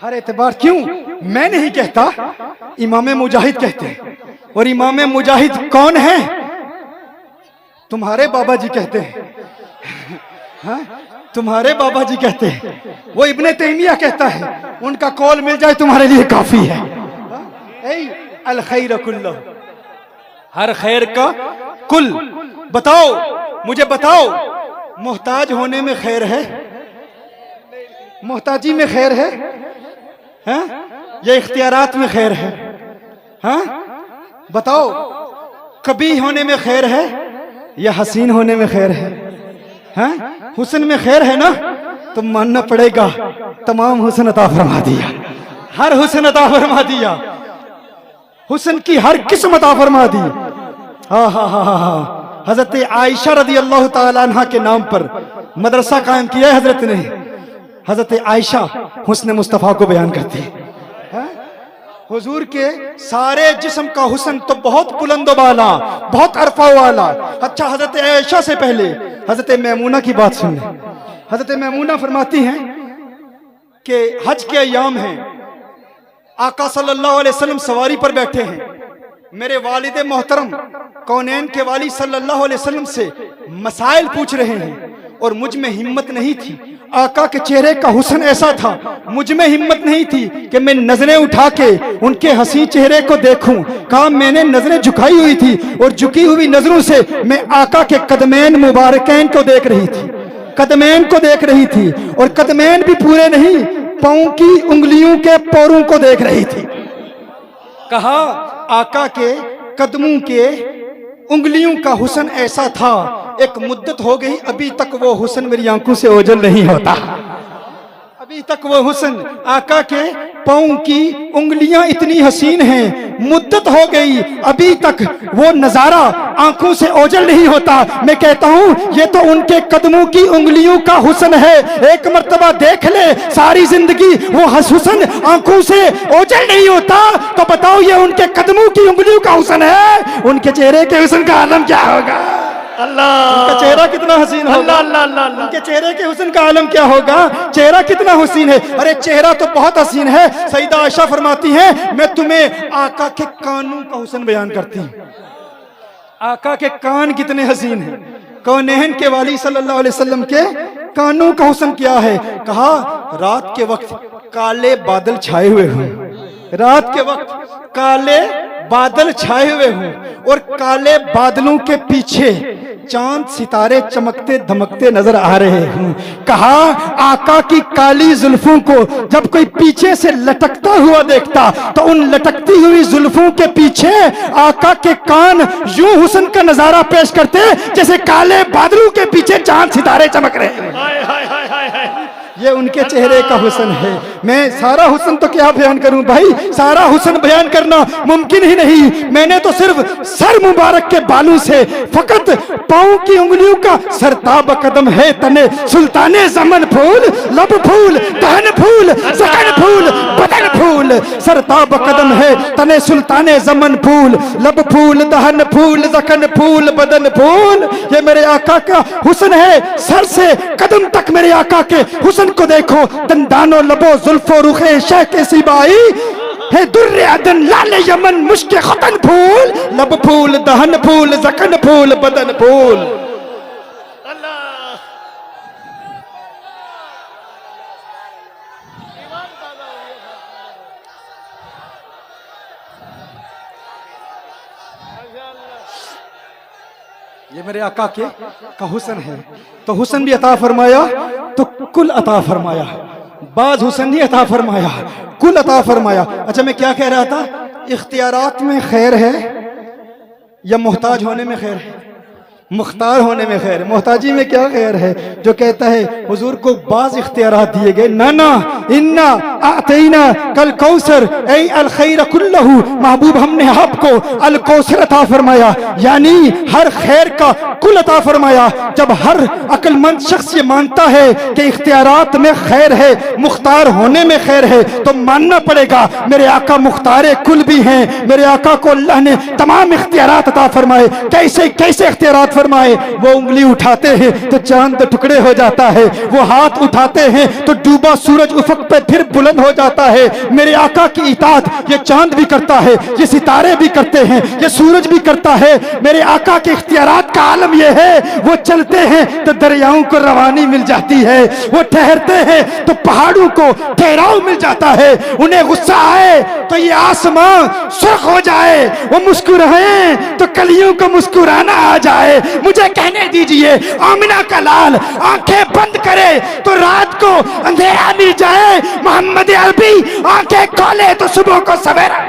हर एतबार। क्यों मैं नहीं कहता, इमाम मुजाहिद कहते हैं। और इमाम मुजाहिद कौन है? तुम्हारे बाबा जी कहते हैं। हाँ? तुम्हारे बाबा जी कहते हैं, वो इब्ने तैमिया कहता है, उनका कौल मिल जाए तुम्हारे लिए काफी है। अल खैर कुल्लहू, हर खैर का कुल। बताओ मुझे, बताओ मोहताज होने में खैर है? मोहताजी में खैर है? हाँ? या इख्तियारात में खैर है? हाँ? बताओ कबी होने में खैर है या हसीन होने में खैर है? हाँ? हुस्न में खैर है ना, तो मानना पड़ेगा तमाम हुस्न अता फरमा दिया, हर हुस्न अता फरमा दिया, हुस्न की हर किस्म अता फरमा दी। हाँ हाँ हाँ हाँ हाँ। हजरत आयशा रदी अल्लाह ताला अन्हा के नाम पर मदरसा कायम किया है हजरत ने। हजरत आयशा हुस्न मुस्तफ़ा को बयान करती है। हुजूर के सारे जिस्म का हुस्न तो बहुत बुलंद वाला, बहुत अरफा वाला। अच्छा, हजरत आयशा से पहले हजरत मैमूना की बात सुन। हजरत मैमूना फरमाती हैं कि हज के अय्याम हैं, आका सल्लल्लाहु अलैहि वसल्लम सवारी पर बैठे हैं, मेरे वालिद मोहतरम कौनैन के वाली सल्लल्लाहु अलैहि वसल्लम से मसाइल पूछ रहे हैं और मुझ में हिम्मत नहीं थी। आका के चेहरे का हुस्न ऐसा था, मुझ में हिम्मत नहीं थी कि मैं नजरें उठा के उनके हसीन चेहरे को देखूं। कहा मैंने नजरें झुकाई हुई थी और झुकी हुई नजरों से मैं आका के कदमैन मुबारकैन को देख रही थी, कदमैन को देख रही थी। और कदमैन भी पूरे नहीं, पांव की उंगलियों के पोरों को देख रही थी। कहा आका के कदमों के उंगलियों का हुस्न ऐसा था, एक मुद्दत हो गई अभी तक वो हुस्न मेरी आंखों से ओझल नहीं होता। अभी तक वो हुस्न, आका के पांव की उंगलियां इतनी हसीन हैं, मुद्दत हो गई अभी तक वो नजारा आंखों से ओझल नहीं होता। मैं कहता हूं ये तो उनके कदमों की उंगलियों का हुस्न है। एक मर्तबा देख ले, सारी जिंदगी वो हुस्न आंखों से ओझल नहीं होता, तो बताओ ये उनके कदमों की उंगलियों का हुस्न है, उनके चेहरे के हुस्न का आलम क्या होगा? अल्लाह, उनका चेहरा कितना हसीन होगा। अल्लाह अल्लाह अल्लाह, उनके चेहरे के हुस्न का आलम क्या होगा? चेहरा कितना हसीन है। अरे चेहरा तो बहुत हसीन है। सईदा आयशा फरमाती हैं मैं तुम्हें आका के कानों का हुस्न बयान करती हूँ। आका के कान कितने हसीन हैं। कौनैन के वाली सल्लल्लाहु अलैहि वसल्लम के कानों का हुस्न क्या है। कहा रात के वक्त काले बादल छाए हुए हों, रात के वक्त काले बादल छाए हुए हों और काले बादलों के पीछे चांद सितारे चमकते धमकते नजर आ रहे हों। कहा आका की काली जुल्फों को जब कोई पीछे से लटकता हुआ देखता तो उन लटकती हुई जुल्फों के पीछे आका के कान यूं हुस्न का नजारा पेश करते जैसे काले बादलों के पीछे चांद सितारे चमक रहे हैं। ये उनके चेहरे का हुस्न है। मैं सारा हुस्न तो क्या बयान करूं भाई, सारा हुस्न बयान करना मुमकिन ही नहीं। मैंने तो सिर्फ सर मुबारक के बालों से फकत पांव की उंगलियों का सरताब कदम है तने सुल्ताने ज़मन फूल लब फूल दहन फूल सकन फूल बदन फूल सरताब कदम है तने सुल्ताने ज़मन फूल लब फूल दहन फूल सकन फूल बदन फूल। ये मेरे आका का हुस्न है। सर से कदम तक मेरे आका के हुस्न को देखो। दंदानो लबो जुल्फो रुखे शह के सिबाई है दुर्रे अदन लाल यमन मुश्के खतन फूल लब फूल दहन फूल जकन फूल बदन फूल। ये मेरे आका के का हुस्न है। तो हुस्न भी अता फरमाया तो कुल अता फरमाया, बाज हुस्न नहीं अता फरमाया, कुल अता फरमाया। अच्छा मैं क्या कह रहा था, इख्तियारात में खैर है या मोहताज होने में खैर है? मुख्तार होने में खैर है। मोहताजी में क्या खैर है? जो कहता है हुजूर को बाज इख्तियारात दिए गए, नाना इन्ना आतैना कल कौसर ऐ अल खैर कुल्लहु, महबूब हमने आपको अल कौसर अता फरमाया, यानी हर खैर का कुल अता फरमाया। जब हर अक्लमंद शख्स ये मानता है कि इख्तियारात में खैर है, मुख्तार होने में खैर है, तो मानना पड़ेगा मेरे आका मुख्तार कुल भी हैं। मेरे आका को अल्लाह ने तमाम इख्तियारात अता फरमाए। कैसे कैसे इख्तियारात फरमाए? वो उंगली उठाते हैं तो चांद टुकड़े हो जाता है, वो हाथ उठाते हैं तो डूबा सूरज उफक पे फिर बुलंद हो जाता है। मेरे आका की इताअत ये चांद भी करता है, ये सितारे भी करते हैं, ये सूरज भी करता है। मेरे आका के इख्तियारात का आलम ये है, वो चलते हैं तो दरियाओं को रवानी मिल जाती है, वो ठहरते हैं तो पहाड़ों को ठहराव मिल जाता है। उन्हें गुस्सा आए तो ये आसमां सुर्ख हो जाए, वो मुस्कुराए तो कलियों को मुस्कुराना आ जाए। मुझे कहने दीजिए आमिना का लाल आंखें बंद करे तो रात को अंधेरा मिल जाए, मोहम्मद अरबी आंखें खोले तो सुबह को सवेरा।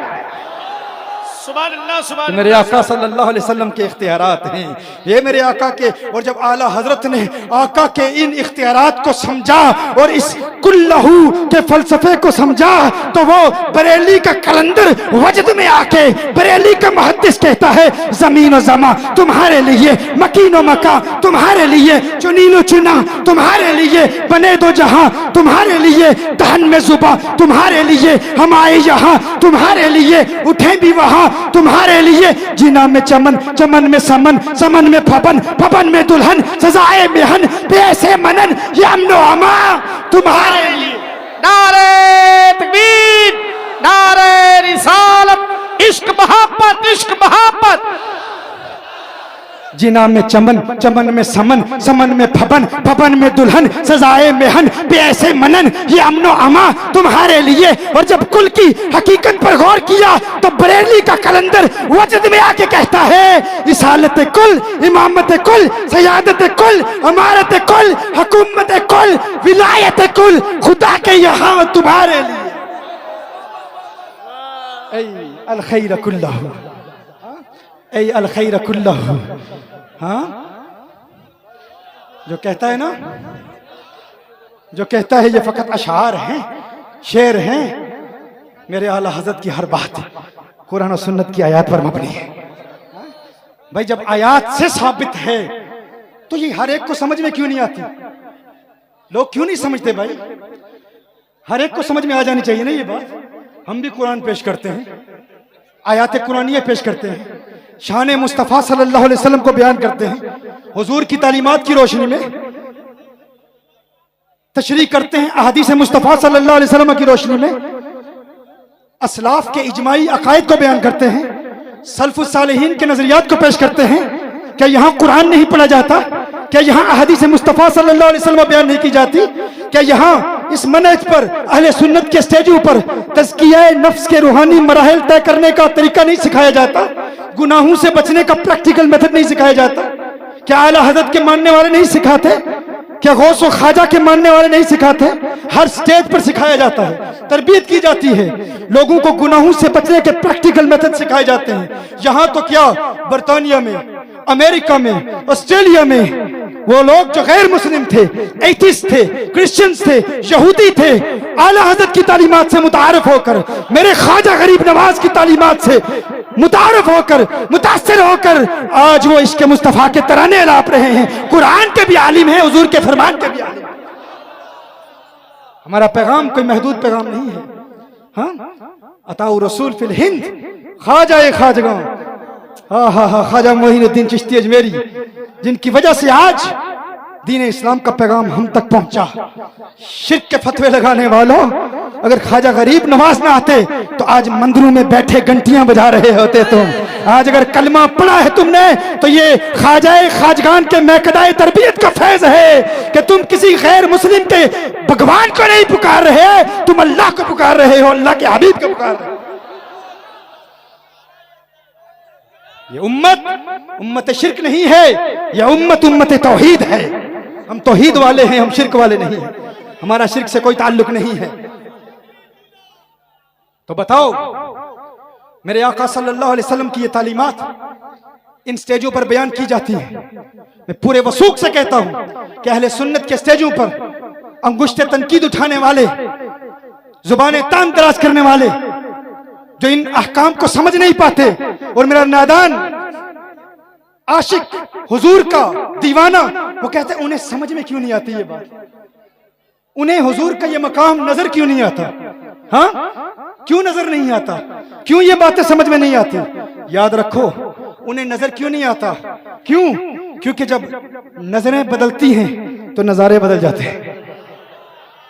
तो मेरे आका सल्लल्लाहु अलैहि वसल्लम के इख्तियारात हैं ये मेरे आका के। और जब आला हजरत ने आका के इन इख्तियारात को समझा और इस कुल्लहू के फलसफे को समझा तो वो बरेली का कलंदर वजद में आके बरेली का मुहद्दिस कहता है, जमीन और जमा तुम्हारे लिए, मकीन और मका तुम्हारे लिए, चुनीनो चुना तुम्हारे लिए, बने दो जहां तुम्हारे लिए, दहन में जुबा तुम्हारे लिए, हम आए यहाँ तुम्हारे लिए, उठे भी वहां तुम्हारे लिए। जीना में चमन, चमन में समन, समन में फपन, फपन में दुल्हन, सजाए मेहन पैसे मनन, ये अमनो अमा तुम्हारे लिए। नारे तकबीर, नारे रिसालत, इश्क मोहब्बत, इश्क मोहब्बत। जिना में चमन, चमन में समन, समन में फपन, फपन में दुल्हन, सजाए मेहन पैसे मनन, ये अमनो अमा तुम्हारे लिए। और जब कुल की हकीकत पर गौर किया तो बरेली का कलंदर वजद में आके कहता है, इसालत कुल, इमामत कुल, सयादत कुल, अमारत कुल, हुकूमत कुल, विलायत कुल खुदा के यहाँ तुम्हारे लिए। ऐ अल खैर कुल्लहु, ऐ अल खैर कुल्लहु। हाँ, जो कहता है ना, जो कहता है ये फकत अशार हैं, शेर हैं, मेरे आला हजरत की हर बात कुरान और सुन्नत की आयत पर मबनी है। भाई जब आयत से साबित है तो ये हर एक को समझ में क्यों नहीं आती? लोग क्यों नहीं समझते भाई? हर एक को समझ में आ जानी चाहिए ना ये बात। हम भी कुरान पेश करते हैं, आयात कुरानिया पेश करते हैं, शान मुस्तफ़ा सल्लल्लाहु अलैहि वसल्लम को बयान करते हैं, हुजूर की तालीमात की रोशनी में तशरीह करते हैं, अहादीस मुस्तफ़ा सल्लल्लाहु अलैहि वसल्लम की रोशनी में असलाफ के इजमाई अकायद को बयान करते हैं। सल्फुस सालिहीन के नजरियात को पेश करते हैं। क्या यहाँ कुरान नहीं पढ़ा जाता? क्या यहाँ अहदीस मुस्तफ़ा सल्लल्लाहु अलैहि वसल्लम बयान नहीं की जाती? क्या यहाँ इस मनहज पर अहले सुन्नत के स्टेजों पर तज़किया नफ्स के रूहानी मराहिल तय करने का तरीका नहीं सिखाया जाता? गुनाहों से बचने का प्रैक्टिकल मेथड नहीं सिखाया जाता? क्या आला हज़रत के मानने वाले नहीं सिखाते? क्या गौस व ख्वाजा के मानने वाले नहीं सिखाते? हर स्टेज पर सिखाया जाता है, तरबियत की जाती है, लोगों को गुनाहों से बचने के प्रैक्टिकल मेथड सिखाए जाते हैं। यहाँ तो क्या बर्तानिया में, अमेरिका में, ऑस्ट्रेलिया में वो लोग जो गैर मुस्लिम थे, एथिस्ट थे, क्रिश्चियंस थे, यहूदी थे, आला हज़रत की तालीमात से मुतारिफ होकर, मेरे ख्वाजा गरीब नवाज की तालीमात से मुतारिफ होकर, मुतासिर होकर आज वो इश्क मुस्तफ़ा के तराने अलाप रहे हैं। कुरान के भी आलिम हैं, हुजूर के फरमान के भी आलिम। हमारा पैगाम कोई महदूद पैगाम नहीं है। हाँ, अताउ रसूल फिल हिंद, ख्वाजा ए ख्वाजगां, ख्वाजा मोइनुद्दीन चिश्ती अजमेरी, जिनकी वजह से आज दीन इस्लाम का पैगाम हम तक पहुंचा। शिर्क के फतवे लगाने वालों, अगर ख्वाजा गरीब नवाज ना आते तो आज मंदिरों में बैठे घंटियां बजा रहे होते तुम। आज अगर कलमा पढ़ा है तुमने तो ये ख्वाजाए ख्वाजगान के महकदाए तरबियत का फैज है कि तुम किसी गैर मुस्लिम के भगवान को नहीं पुकार रहे, तुम अल्लाह को पुकार रहे हो, अल्लाह के हबीब को पुकार रहे हो। ये उम्मत शिर्क नहीं है, यह उम्मत तौहीद है। हम तौहीद वाले हैं, हम शिर्क वाले नहीं हैं। हमारा शिर्क से कोई ताल्लुक नहीं है। तो बताओ, मेरे आका सल्लल्लाहु अलैहि वसल्लम की ये तालीमात इन स्टेजों पर बयान की जाती है। मैं पूरे वसूख से कहता हूं कि अहले सुन्नत के स्टेजों पर अंगुश्ते तनकीद उठाने वाले, जुबानें तान दराज करने वाले, जो इन अहकाम को समझ नहीं पाते, और मेरा नादान आशिक हुजूर का दीवाना, वो कहते हैं उन्हें समझ में क्यों नहीं आती ये बात, उन्हें हुजूर का ये मकाम नजर क्यों नहीं आता? हाँ, क्यों नजर नहीं आता? क्यों ये बातें समझ में नहीं आती? याद रखो, उन्हें नजर क्यों नहीं आता? क्यों? क्योंकि जब नजरें बदलती हैं तो नजारे बदल जाते हैं।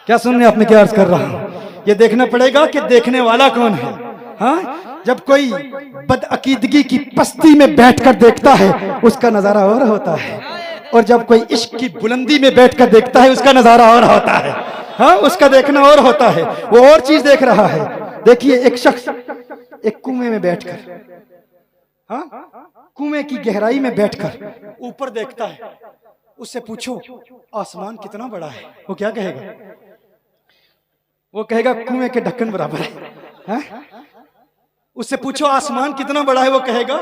क्या सुनने आपने क्या अर्ज कर रहा हूं? ये देखना पड़ेगा कि देखने वाला कौन है। हाँ, जब कोई बदअकीदगी की पस्ती में बैठकर देखता है उसका नजारा और होता है, और जब कोई इश्क की बुलंदी में बैठकर देखता है उसका नजारा और होता है। हाँ, उसका देखना और होता है, वो और चीज देख रहा है। देखिए, एक शख्स एक कुएं में बैठकर, हाँ, कुएं की गहराई में बैठकर ऊपर देखता है। उससे पूछो आसमान कितना बड़ा है, वो क्या कहेगा? वो कहेगा कुएं के ढक्कन बराबर है। हाँ? उससे पूछो आसमान कितना बड़ा है, वो कहेगा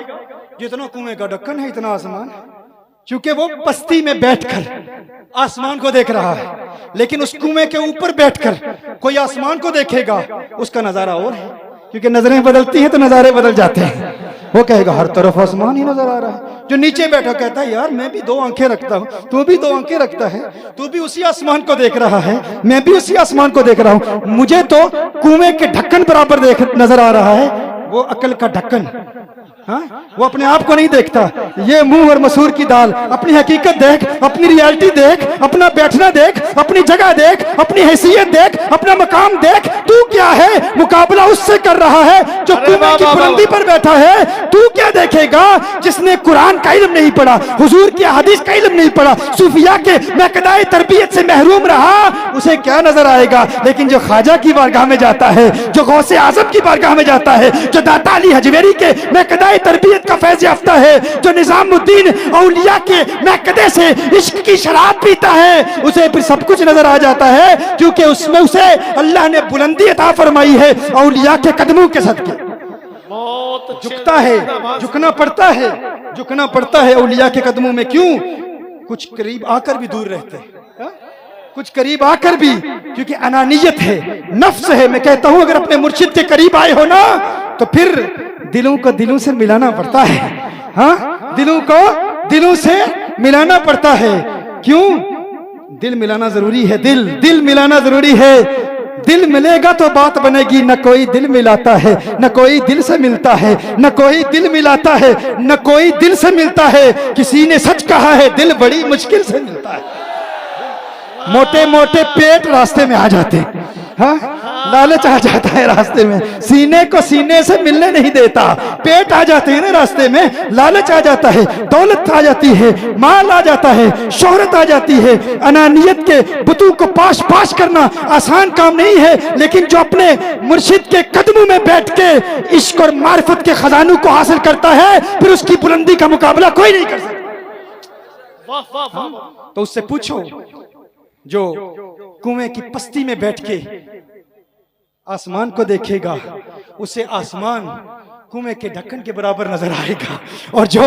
जितना कुएं का ढक्कन है इतना आसमान। क्योंकि वो पस्ती में बैठकर आसमान को देख रहा है, लेकिन उस कुएं के ऊपर बैठकर कोई आसमान को देखेगा, उसका नजारा और है। क्योंकि नजरें बदलती हैं तो नजारे बदल जाते हैं। वो कहेगा हर तरफ आसमान ही नजर आ रहा है। जो नीचे बैठा कहता है यार मैं भी दो आंखें रखता हूँ, तू भी दो आंखें रखता है, तू भी उसी आसमान को देख रहा है, मैं भी उसी आसमान को देख रहा हूँ, मुझे तो कुएं के ढक्कन बराबर नजर आ रहा है। वो अकल का ढक्कन, हाँ, वो अपने आप को नहीं देखता। ये मुंह और मसूर की दाल, अपनी हकीकत देख, अपनी रियलिटी देख, अपना बैठना देख, अपनी जगह देख, अपनी हैसियत देख, अपना मकाम देख। तू क्या है? मुकाबला उससे कर रहा है जो कुएं की बुलंदी पर बैठा है। तू क्या देखेगा जिसने कुरान का इल्म नहीं पढ़ा, हुजूर की हदीस का इल्म नहीं पढ़ा, सूफिया के महकदाए तरबियत से महरूम रहा, उसे क्या नजर आएगा? लेकिन जो ख्वाजा की बारगाह में जाता है, जो गौसे आजम की बारगाह में जाता है, जो दाता अली हजवेरी के महकदाए तरबियत का फैज़ याफ्ता है, जो निजामुद्दीन औलिया के महकदे से इश्क की शराब पीता है, उसे फिर सब कुछ नजर आ जाता है। क्योंकि उसमें उसे अल्लाह ने बुलंदी अता फरमाई है औलिया के कदमों के सदके। झुकता है, झुकना पड़ता है, झुकना पड़ता है औलिया के कदमों में। क्यों? कुछ करीब आकर भी दूर रहते हैं, कुछ करीब आकर भी, क्योंकि अनानियत है, नफ्स है। मैं कहता हूं अगर अपने मुर्शिद के करीब आए हो ना तो फिर दिलों को दिलों से मिलाना पड़ता है। हाँ, दिलों को दिलों से मिलाना पड़ता है। क्यों? दिल मिलाना जरूरी है, दिल मिलाना जरूरी है। दिल मिलेगा तो बात बनेगी। न कोई दिल मिलाता है, न कोई दिल से मिलता है, न कोई दिल मिलाता है, न कोई दिल से मिलता है। किसी ने सच कहा है, दिल बड़ी मुश्किल से मिलता है। मोटे मोटे पेट रास्ते में आ जाते हैं, हाँ, लालच आ जाता है रास्ते में, सीने को सीने से मिलने नहीं देता, पेट आ जाते हैं ना रास्ते में, लालच आ जाता है, दौलत आ जाती है, माल आ जाता है, शोहरत आ जाती है। अनानियत के बुतों को पाश पाश करना आसान काम नहीं है, लेकिन जो अपने मुर्शिद के कदमों में बैठ के इश्क और मारिफत के खजानों को हासिल करता है, फिर उसकी बुलंदी का मुकाबला कोई नहीं कर सकता। वाह वाह वाह वाह। तो उससे पूछो जो कुएं की पस्ती में बैठ के आसमान को देखेगा, उसे आसमान कुएं के ढक्कन के बराबर नजर आएगा, और जो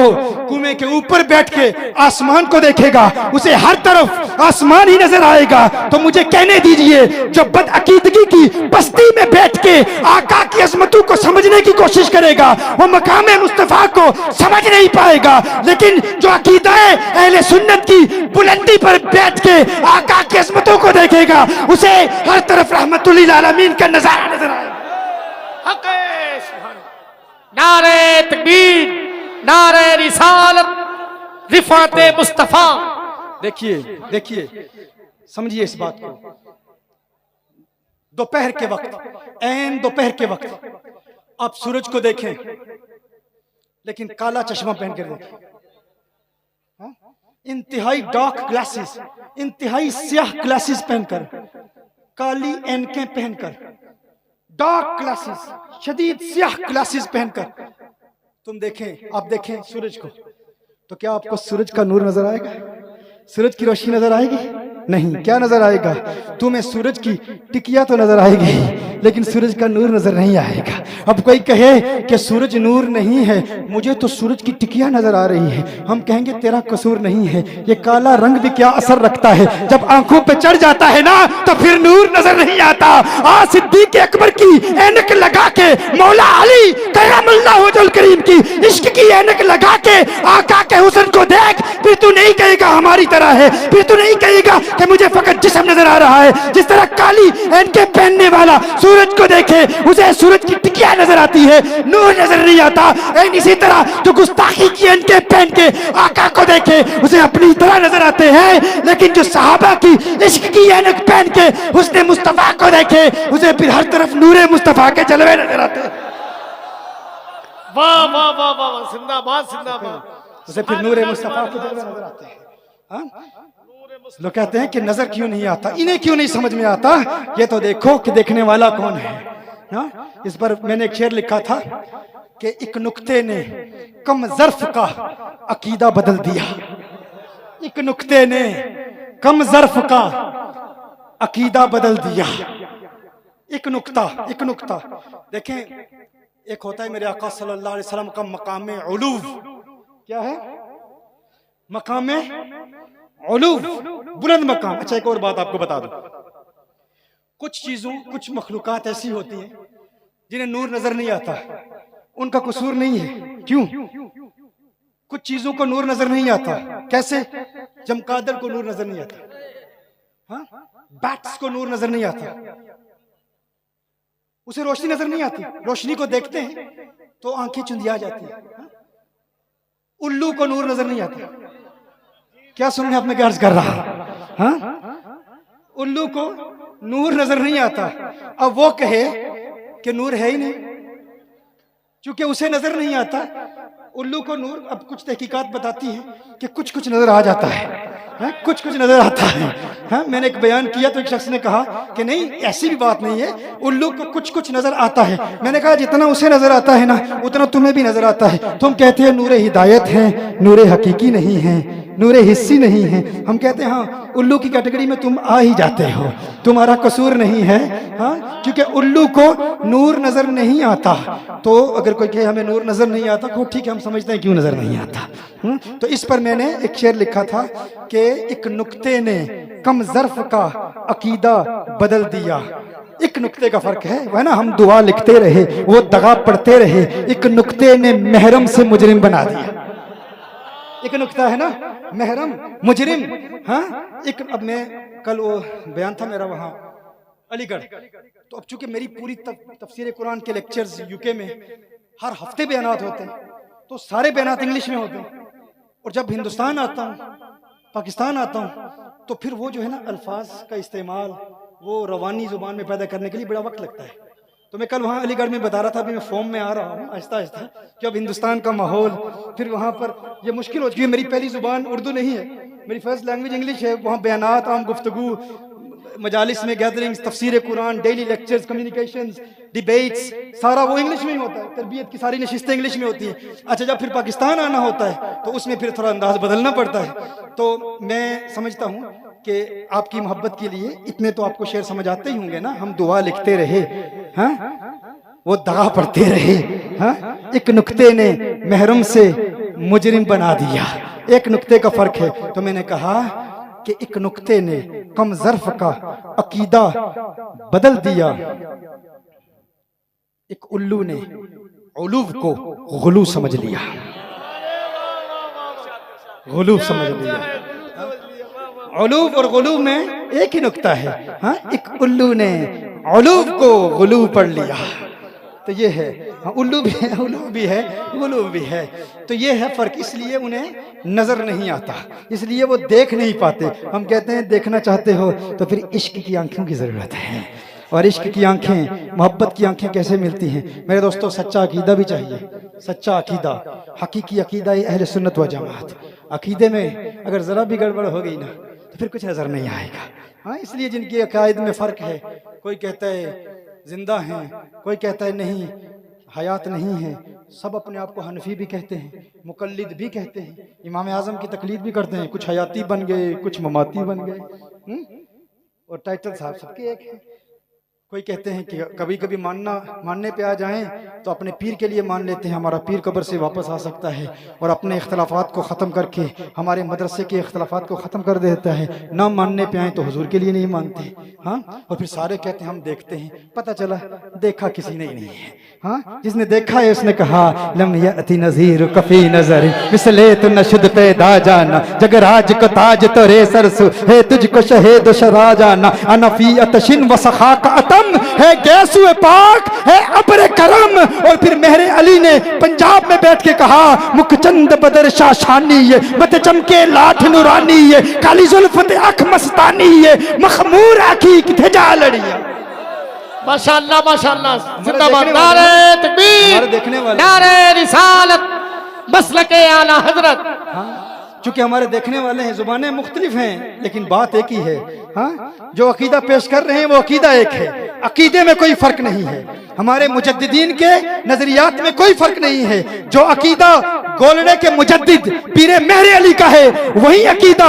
कुएं के ऊपर बैठ के आसमान को देखेगा, उसे हर तरफ आसमान ही नजर आएगा। तो मुझे कहने दीजिए, जो बदअकीदगी की बस्ती में बैठ के आका की अजमतों को समझने की कोशिश करेगा, वो मकाम मुस्तफा को समझ नहीं पाएगा। लेकिन जो अकीदा है अहले सुन्नत की बुलंदी पर बैठ के आका की अजमतों को देखेगा, उसे हर तरफ रहमतुल लिल आलमीन का नजारा नजर आएगा। हक है, सुभान अल्लाह। नारे तकबीर, नारे रिसालत, रिफात मुस्तफा। देखिए देखिए, समझिए इस बात को। दोपहर के वक्त, ऐन दोपहर के वक्त आप सूरज को देखें, लेकिन काला चश्मा पहन कर देखें, हाँ? इंतहाई डार्क ग्लासेस, इंतहाई स्याह ग्लासेस पहनकर, काली ऐनकें पहनकर, डार्क ग्लासेस, शदीद स्याह ग्लासेस पहनकर तुम देखें, आप देखें सूरज को, तो क्या आपको सूरज का नूर नजर आएगा? सूरज की रोशनी नजर आएगी? नहीं। क्या नजर आएगा? तुम्हें सूरज की टिकिया तो नजर आएगी, लेकिन सूरज का नूर नजर नहीं आएगा। अब कोई कहे कि सूरज नूर नहीं है, मुझे तो सूरज की टिकिया नजर आ रही है, हम कहेंगे तेरा कसूर नहीं है। ये काला रंग भी क्या असर रखता है, जब आंखों पे चढ़ जाता है ना, तो फिर नूर नजर नहीं आता। आज सिद्दीक अकबर की ऐनक लगा के, मौला अली कयामुल्लाह वजल करीम की इश्क की ऐनक लगा के आका के हुस्न को देख, फिर तू नहीं कहेगा हमारी तरह है, फिर तू नहीं कहेगा कि मुझे फकत जिस्म नजर आ रहा है। जिस तरह काली ऐनकें पहनने वाला सूरज को देखे, उसे सूरज की टिकिया नजर आती है, नूर नजर नहीं आता। इसी तरह जो गुस्ताखी की ऐनकें पहन के आका को देखे, उसे अपनी तरह नजर आते हैं, लेकिन जो सहाबा की इश्क की ऐनक पहन के उसने मुस्तफा को देखे, उसे फिर हर तरफ नूरे मुस्तफा के जलवे नजर आते हैं। वाह वाह वाह वाह, जिंदाबाद जिंदाबाद। उसे फिर नूरे मुस्तफा के जलवे नजर आते हैं। हाँ? लोग कहते हैं कि नजर क्यों नहीं आता, इन्हें क्यों नहीं समझ में आता? ये तो देखो कि देखने वाला कौन है। हाँ? इस पर मैंने एक शेर लिखा था कि एक नुक्ते ने कम ज़र्फ का अकीदा बदल दिया। एक नुक्ते ने कम ज़र्फ का अकीदा बदल दिया। एक नुक्ता देखें, एक होता है मेरे आका सल्लल्लाहु अलैहि वसल्लम का मकामे उलूव। क्या है? मकामे उलूव, बुलंद मकाम। अच्छा, एक और बात आपको बता दूं, कुछ चीजों, कुछ मखलूकात ऐसी होती हैं जिन्हें नूर नजर नहीं आता, उनका कसूर नहीं है। क्यों? कुछ चीजों को नूर नजर नहीं आता। कैसे? चमगादड़ को नूर नजर नहीं आता, हाँ? बैट्स को नूर नजर नहीं आता, उसे रोशनी नजर नहीं आती। रोशनी को देखते हैं तो आंखें चुंधिया जाती हैं। हाँ? उल्लू को नूर नजर नहीं आता। क्या सुनने आपने क्या अर्ज कर रहा? हाँ? उल्लू को नूर नजर नहीं आता। अब वो कहे कि नूर है ही नहीं, क्योंकि उसे नजर नहीं आता। उल्लू को नूर, अब कुछ तहकीकात बताती है कि कुछ कुछ नजर आ जाता है, हाँ? कुछ कुछ नजर आता है। हाँ? मैंने एक बयान किया तो एक शख्स ने कहा कि नहीं, ऐसी भी बात नहीं है, उल्लू को कुछ कुछ नजर आता है। मैंने कहा जितना उसे नजर आता है ना, उतना तुम्हें भी नजर आता है। तुम कहते हैं नूरे हिदायत है, नूरे हकीकी नहीं है, नूरे हिस्सी नहीं है। हम कहते हैं हाँ, उल्लू की कैटेगरी में तुम आ ही जाते हो, तुम्हारा कसूर नहीं है। हाँ? क्योंकि उल्लू को नूर नजर नहीं आता। तो अगर कोई कहे हमें नूर नजर नहीं आता, तो ठीक है, हम समझते हैं क्यों नजर नहीं आता। तो इस पर मैंने एक शेर लिखा था कि एक नुक्ते ने कम ज़र्फ का अकीदा बदल दिया। एक नुक्ते का फर्क है, वह ना, हम दुआ लिखते रहे, वो दगा पढ़ते रहे, एक नुक्ते ने महरम से मुजरिम बना दिया। एक नुक्ता है ना, महरम मुजरिम। हाँ? एक, अब मैं कल वो बयान था मेरा वहाँ अलीगढ़, तो अब चूंकि मेरी पूरी तफसीर कुरान के लेक्चर्स यूके में हर हफ्ते बयानात होते हैं, तो सारे बयानात इंग्लिश में होते हैं। और जब हिंदुस्तान आता हूँ, पाकिस्तान आता हूँ, तो फिर वो जो है ना, अल्फाज का इस्तेमाल, वो रवानी जुबान में पैदा करने के लिए बड़ा वक्त लगता है। तो मैं कल वहाँ अलीगढ़ में बता रहा था, अभी मैं फॉर्म में आ रहा हूँ आहिस्ता आहिस्ता, कि अब हिंदुस्तान का माहौल, फिर वहाँ पर ये मुश्किल हो चुकी है। मेरी पहली जुबान उर्दू नहीं है, मेरी फर्स्ट लैंग्वेज इंग्लिश है। वहाँ बयानात, आम गुफ्तगू, मजालिस में गैदरिंग्स, तफसीर Quran, daily lectures, communications, debates, सारा वो इंग्लिश में ही होता है। तरबियत की सारी नशिस्तें इंग्लिश में होती हैं। अच्छा, जब फिर पाकिस्तान आना होता है तो उसमें फिर थोड़ा अंदाज बदलना पड़ता है। तो मैं समझता हूँ कि आपकी मोहब्बत के लिए इतने तो आपको शेर समझ आते ही होंगे ना। हम दुआ लिखते रहे, हाँ, वो दगा पढ़ते रहे, हाँ, एक नुक्ते ने महरम से मुजरिम बना दिया। एक नुक्ते का फर्क है। तो मैंने कहा कि एक नुक्ते ने कम ज़र्फ का अकीदा बदल दिया, एक उल्लू ने उलूव को गुलू समझ लिया, गुलू समझ लिया। उलूव और गुलू में एक ही नुक्ता है, हाँ, एक उल्लू ने उलूव को गुलू पढ़ लिया। तो ये है, हाँ, उल्लू भी है, उल्लू भी है, गुलू भी है। तो ये है फर्क। इसलिए उन्हें नजर नहीं आता, इसलिए वो देख नहीं पाते। हम कहते हैं देखना चाहते हो तो फिर इश्क की आंखों की जरूरत है। और इश्क की आंखें, मोहब्बत की आंखें कैसे मिलती हैं मेरे दोस्तों? सच्चा अकीदा भी चाहिए। सच्चा अकीदा, हकीकी अकीदा अहले सुन्नत व जमात। अकीदे में अगर जरा भी गड़बड़ हो गई ना तो फिर कुछ नजर नहीं आएगा। हाँ, इसलिए जिनकी अकायद में फर्क है, कोई कहता है जिंदा हैं, कोई कहता है नहीं हयात नहीं है। सब अपने आप को हनफी भी कहते हैं, मुकल्लिद भी कहते हैं, इमाम आजम की तकलीद भी करते हैं। कुछ हयाती बन गए, कुछ ममाती बन गए, और टाइटल साहब सबके एक है। कोई कहते हैं कि कभी कभी मानने पे आ जाएं तो अपने पीर के लिए मान लेते हैं, हमारा पीर कब्र से वापस आ सकता है और अपने इख्तलाफात को ख़त्म करके हमारे मदरसे के इख्तलाफात को ख़त्म कर देता है। ना मानने पे आए तो हुजूर के लिए नहीं मानते, हाँ। और फिर सारे कहते हैं हम देखते हैं, पता चला देखा किसी ने ही नहीं है, हाँ। जिसने देखा है उसने कहा लम यअति नज़ीर कफ़ी नज़र मिसले तो नशुद पैदा जाना, जगराज को ताज तो रे सरसु है तुझको शहेद शरा जाना, अनफी अतशिन व सखा का अतम है गैसुए पाक है अब्र करम। और फिर मेहरे अली ने पंजाब में बैठ के कहा मुखचंद बदर शाशानी ये मत चमके लाठ नुरानी ये काली जुल्फत अख मस्तानी ये मखमूर आखी किथे जा लड़िया। माशाअल्लाह माशाअल्लाह, जिंदाबाद। नारे तकबीर, देखने वाले, नारे रिसालत, मसलके आला हजरत। हाँ, चूंकि हमारे देखने वाले हैं, जुबानें मुख्तलिफ हैं, लेकिन बात एक ही है, हाँ। जो अकीदा पेश कर रहे हैं वो अकीदा एक है, अकीदे में कोई फर्क नहीं है। हमारे मुजद्दिदीन के नजरियात में कोई फर्क नहीं है। जो अकीदा गोलड़े के मुजद्दिद पीरे मेहरे अली का है, वही अकीदा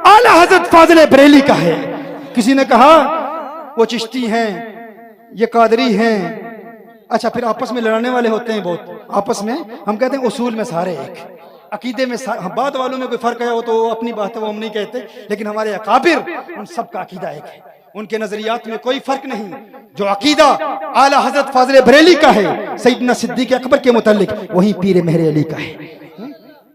आला हजरत फाजिल बरेली का है। किसी ने कहा वो चिश्ती हैं, ये कादरी हैं। अच्छा, फिर आपस में लड़ने वाले होते हैं बहुत, आपस में। हम कहते हैं उसूल में सारे एक, अकीदे में बात वालों में कोई फर्क है वो तो अपनी बात है, वो हम नहीं कहते। लेकिन हमारे अकाबिर, उन सब का अकीदा एक है, उनके नजरियात में कोई फर्क नहीं। जो अकीदा आला हजरत फाजिल बरेली का है, सैयदना सिद्दीक अकबर के मुतालिक, वही पीर मेहरे अली का है,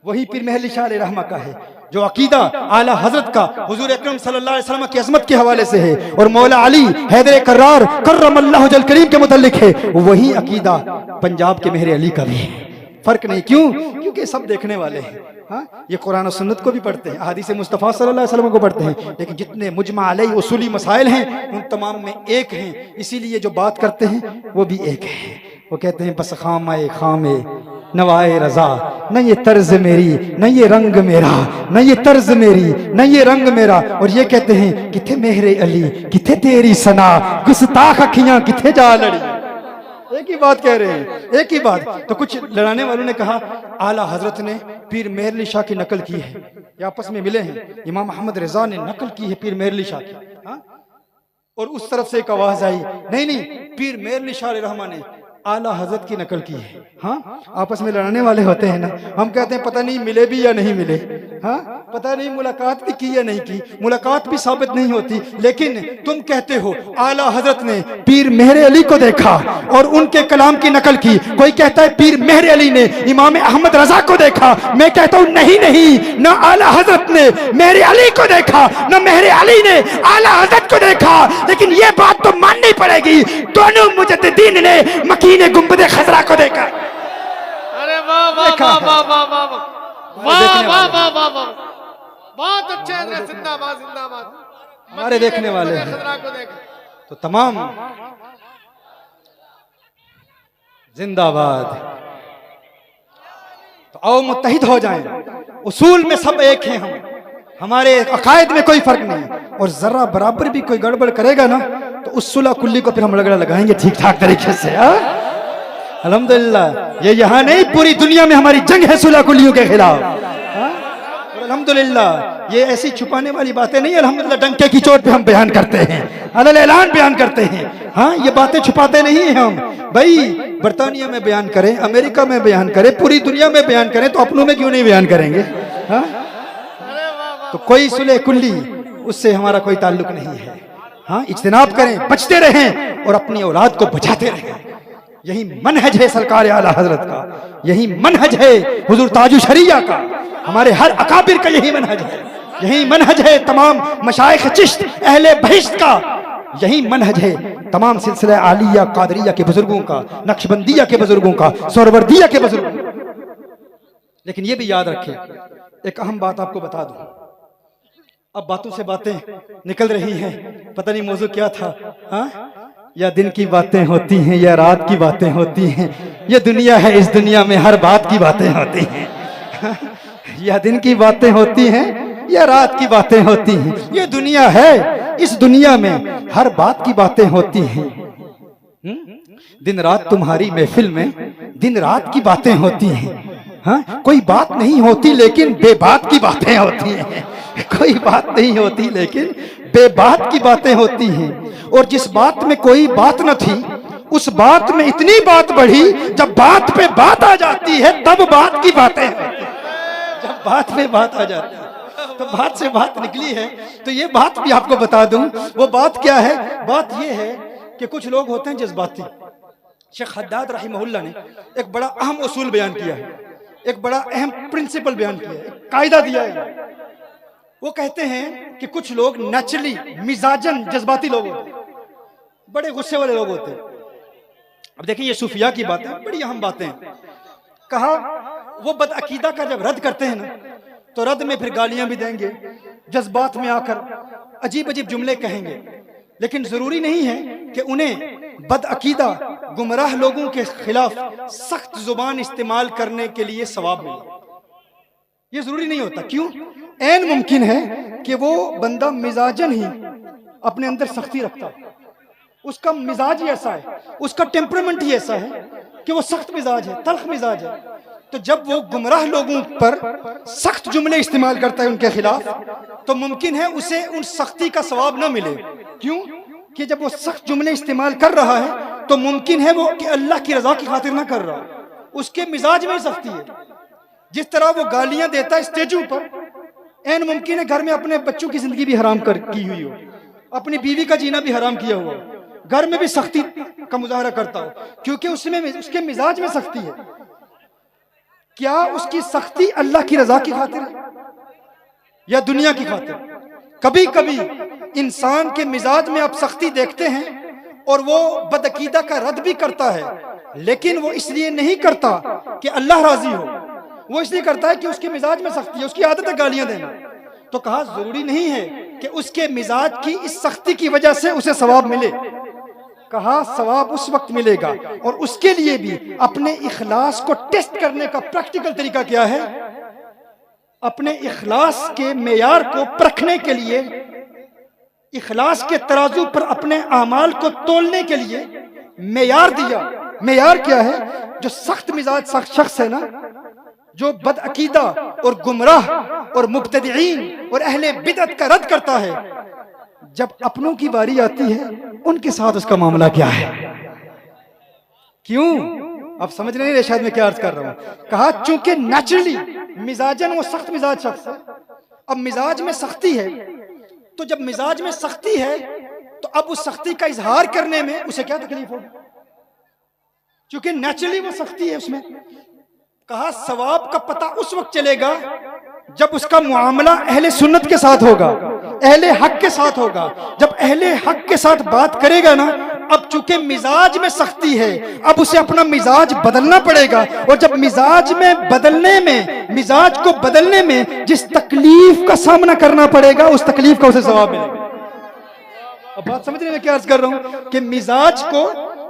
वही पीर मेहर शाह रहमा का है। जो अकीदा आला हजरत का हुजूर अकरम सल्लल्लाहु अलैहि वसल्लम की अज़मत के हवाले से है और मौला अली हैदर कर्रार कर्रमल्लाहु वजह करीम के मुतालिक है, वही अकीदा पंजाब के मेहरे अली का भी है। फर्क नहीं, क्यों? क्योंकि सब देखने वाले हैं, हाँ। ये कुरान और सुन्नत को भी पढ़ते हैं, अहादीस मुस्तफ़ा सल्लल्लाहु अलैहि वसल्लम को पढ़ते हैं, लेकिन जितने मुजमा अलैहि उसूली मसाइल हैं उन तमाम में एक हैं। इसीलिए जो बात करते हैं वो भी एक है। वो कहते हैं बस खामे खामे नवाए रजा, न ये तर्ज मेरी न ये रंग मेरा, न ये तर्ज मेरी न ये रंग मेरा। और ये कहते हैं किथे मेहरे अली किथे तेरी सना, गुस्ताख अखियां किथे जा लड़ी। एक ही बात कह रहे हैं, एक ही बात। तो कुछ लड़ाने वालों ने कहा आला हजरत ने पीर मेहर अली शाह की नकल की है, ये आपस में मिले हैं। इमाम अहमद रजा ने नकल की है पीर मेहर अली शाह की, हाँ? और उस तरफ से एक आवाज आई नहीं नहीं, पीर मेहर अली शाह रहमान ने आला हजरत की नकल की है, हाँ। आपस में लड़ने वाले होते हैं ना, हम कहते हैं पता नहीं मिले भी या नहीं मिले, हाँ, पता नहीं मुलाकात भी की या नहीं की, मुलाकात भी साबित नहीं होती। लेकिन तुम कहते हो आला हजरत ने पीर मेहरे अली को देखा और उनके कलाम की नकल की। कोई कहता है पीर मेहरे अली ने इमाम अहमद रजा को देखा, मैं कहता हूं नहीं नहीं, न आला हजरत ने मेहरे अली को देखा न मेहरे अली ने आला हजरत को देखा। लेकिन ये बात तो माननी पड़ेगी, दोनों मुजद्दिदीन ने मकीने गुंबदे खजरा को देखा। अरे वाह वाह वाह वाह वाह वाह वाह वाह वाह वाह वाह, बहुत अच्छे हैं। जिंदाबाद जिंदाबाद, हमारे देखने वाले हैं। खजरा को देखा। तो तमाम जिंदाबाद। तो आओ मुत्तहिद हो जाएं, उसूल में सब एक हैं हम, हमारे अकायद में कोई फर्क नहीं। और जरा बराबर भी कोई गड़बड़ करेगा ना तो उस सुलह कुल्ली को फिर हम रगड़ा लगाएंगे ठीक ठाक तरीके से। अल्हम्दुलिल्लाह ये यहाँ नहीं, पूरी दुनिया में हमारी जंग है सुलह कुल्लियों के खिलाफ। अल्हम्दुलिल्लाह ये ऐसी छुपाने वाली बातें नहीं, अल्हम्दुलिल्लाह डंके की चोट पे हम बयान करते हैं, अलल ऐलान बयान करते हैं। हाँ ये बातें छुपाते नहीं हैं हम। भाई बर्तानिया में बयान करें, अमेरिका में बयान करें, पूरी दुनिया में बयान करें, तो अपनों में क्यों नहीं बयान करेंगे? हाँ तो कोई सुलह कुल्ली उससे हमारा कोई ताल्लुक नहीं है। हाँ इज्तिनाब करें, बचते रहें और अपनी औलाद को बचाते रहें। यही मनहज है सरकार आला हजरत का, यही मनहज है हुजूर ताजु शरिया का, हमारे हर अकाबिर का यही मनहज है, यही मनहज है तमाम मशाइख चिश्त अहले बहिश्त का, यही मनहज है तमाम सिलसिला आलिया कादरिया के बुजुर्गों का, नक्शबंदिया के बुजुर्गों का, सोरवर्दिया के बुजुर्गों का। लेकिन ये भी याद रखें, एक अहम बात आपको बता दूं, अब बातों से बातें निकल रही हैं, पता नहीं मौजू क्या था। हाँ या दिन की बातें होती हैं या रात की बातें होती हैं, ये दुनिया है, इस दुनिया में हर बात की बातें होती हैं। या दिन की बातें होती हैं या रात की बातें होती हैं, ये दुनिया है, इस दुनिया में हर बात की बातें होती हैं। दिन रात तुम्हारी महफिल में दिन रात की बातें होती हैं। हाँ कोई बात नहीं होती लेकिन बेबात की बातें होती हैं, कोई बात नहीं होती लेकिन बेबात की बातें होती हैं। और जिस बात में कोई बात न थी उस बात में इतनी बात बढ़ी, जब बात पे बात आ जाती है तब बात की बातें होती हैं। जब बात पे बात आ जाती है तो बात से बात निकली है। तो ये बात भी आपको बता दूं, वो बात क्या है? बात ये है कि कुछ लोग होते हैं जज्बाती। शेख हद्दाद रहिमहुल्लाह ने एक बड़ा अहम उसूल बयान किया है, एक बड़ा अहम प्रिंसिपल बयान किया है, एक कायदा दिया है। वो कहते हैं कि कुछ लोग नेचुरली मिजाजन जज्बाती लोग होते हैं, बड़े गुस्से वाले लोग होते हैं। अब देखिए ये सूफिया की बात है, बड़ी अहम बातें हैं। कहा वो बदअकीदा का जब रद्द करते हैं ना तो रद्द में फिर गालियां भी देंगे, जज्बात में आकर अजीब अजीब जुमले कहेंगे, लेकिन जरूरी नहीं है कि उन्हें बदअकीदा गुमराह लोगों के खिलाफ सख्त जुबान इस्तेमाल करने के लिए सवाब मिले। ये जरूरी नहीं होता। क्यों? ऐन मुमकिन है कि वो बंदा मिजाजन ही अपने अंदर सख्ती रखता है, उसका मिजाज ही ऐसा है, उसका टेम्परामेंट ही ऐसा है कि वो सख्त मिजाज है, तल्ख मिजाज है। तो जब वो गुमराह लोगों पर सख्त जुमले इस्तेमाल करता है उनके खिलाफ, तो मुमकिन है उसे उन सख्ती का सवाब न मिले। क्यों? कि जब वो सख्त जुमले इस्तेमाल कर रहा है तो मुमकिन है वो कि अल्लाह की रजा की खातिर ना कर रहा, उसके मिजाज में ही सख्ती है। जिस तरह वो गालियां देता है स्टेजों पर, ऐन मुमकिन है घर में अपने बच्चों की जिंदगी भी हराम की हुई हो, अपनी बीवी का जीना भी हराम किया हुआ, घर में भी सख्ती का मुजाहरा करता हो, क्योंकि उसमें उसके मिजाज में सख्ती है। क्या उसकी सख्ती अल्लाह की रजा की खातिर है या दुनिया की खातिर? कभी कभी इंसान के मिजाज में आप सख्ती देखते हैं और वो बदअकीदा का रद्द भी करता है, लेकिन वो इसलिए नहीं करता कि अल्लाह राजी हो, वो इसलिए करता है कि उसके मिजाज में सख्ती है, उसकी आदत है गालियां देना। तो कहा जरूरी नहीं है कि उसके मिजाज की इस सख्ती की वजह से उसे सवाब मिले। कहा सवाब उस वक्त मिलेगा, और उसके लिए भी अपने इखलास को टेस्ट करने का प्रैक्टिकल तरीका क्या है? अपने इखलास के मेयार को परखने के लिए, इखलास के तराजू पर अपने आमाल को तोलने के लिए मेयार दिया। मेयार क्या है? जो सख्त मिजाज शख्स है ना, जो बदअकीदा और गुमराह और मुब्तदीन और अहले बिदअत का रद्द करता है, जब अपनों की बारी आती है उनके साथ उसका मामला क्या है? क्यों? आप समझ नहीं रहे शायद मैं क्या अर्ज कर रहा हूं। कहा चूंकि नेचुरली मिजाजन वो सख्त मिजाज शख्स है, अब मिजाज में सख्ती है, तो जब मिजाज में सख्ती है तो अब उस सख्ती का इजहार करने में उसे क्या तकलीफ होगी? क्योंकि नेचुरली वो सख्ती है उसमें। कहा सवाब का पता उस वक्त चलेगा जब उसका मुआमला अहले सुन्नत के साथ होगा, अहले हक के साथ होगा। जब अहले हक के साथ बात करेगा ना, अब चूंकि मिजाज में सख्ती है, अब उसे अपना मिजाज बदलना पड़ेगा, और जब मिजाज में बदलने में, मिजाज को बदलने में जिस तकलीफ का सामना करना पड़ेगा, उस तकलीफ का उसे सवाब मिलेगा। अब बात समझ रहे हैं मैं क्या अर्ज कर रहा हूं कि मिजाज को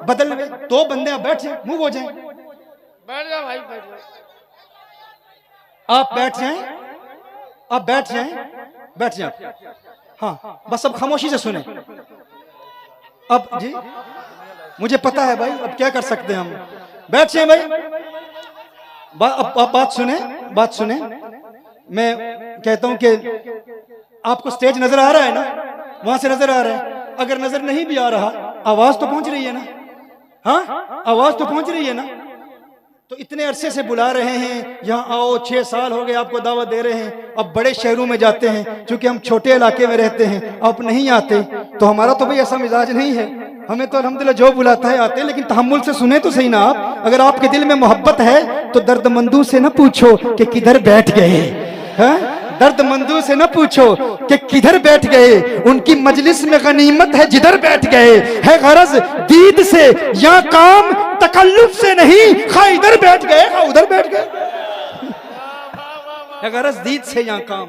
बदलने में दो बंदे आप बैठ जाए, मूव हो जाए, बैठ जा भाई, बैठ जा। आप बैठ जाएं, आप बैठ जाएं, बैठ जाएं। हाँ बस अब खामोशी से सुने। अब जी मुझे पता है भाई, अब क्या कर सकते हैं हम, बैठ जाएं भाई। अब बात सुने, बात सुने। मैं कहता हूं कि आपको स्टेज नजर आ रहा है ना, वहां से नजर आ रहा है। अगर नजर नहीं भी आ रहा, आवाज तो पहुंच रही है ना, हाँ आवाज तो पहुंच रही है ना। तो इतने अरसे से बुला रहे हैं, यहाँ आओ, 6 साल हो गए आपको दावत दे रहे हैं। अब बड़े शहरों में जाते हैं, क्योंकि हम छोटे इलाके में रहते हैं, आप नहीं आते। तो हमारा तो भाई ऐसा मिजाज नहीं है, हमें तो अल्हम्दुलिल्लाह जो बुलाता है आते हैं। लेकिन तहम्मुल से सुने तो सही ना आप। अगर आपके दिल में मोहब्बत है तो दर्दमंदों से ना पूछो कि किधर बैठ गए, हैं? दर्दमंदों से न पूछो कि किधर बैठ गए, उनकी मजलिस में गनीमत है जिधर बैठ गए। है गरज दीद से या काम तकल्लुफ से नहीं, खा इधर बैठ गए खा उधर बैठ गए। है गरज दीद से या काम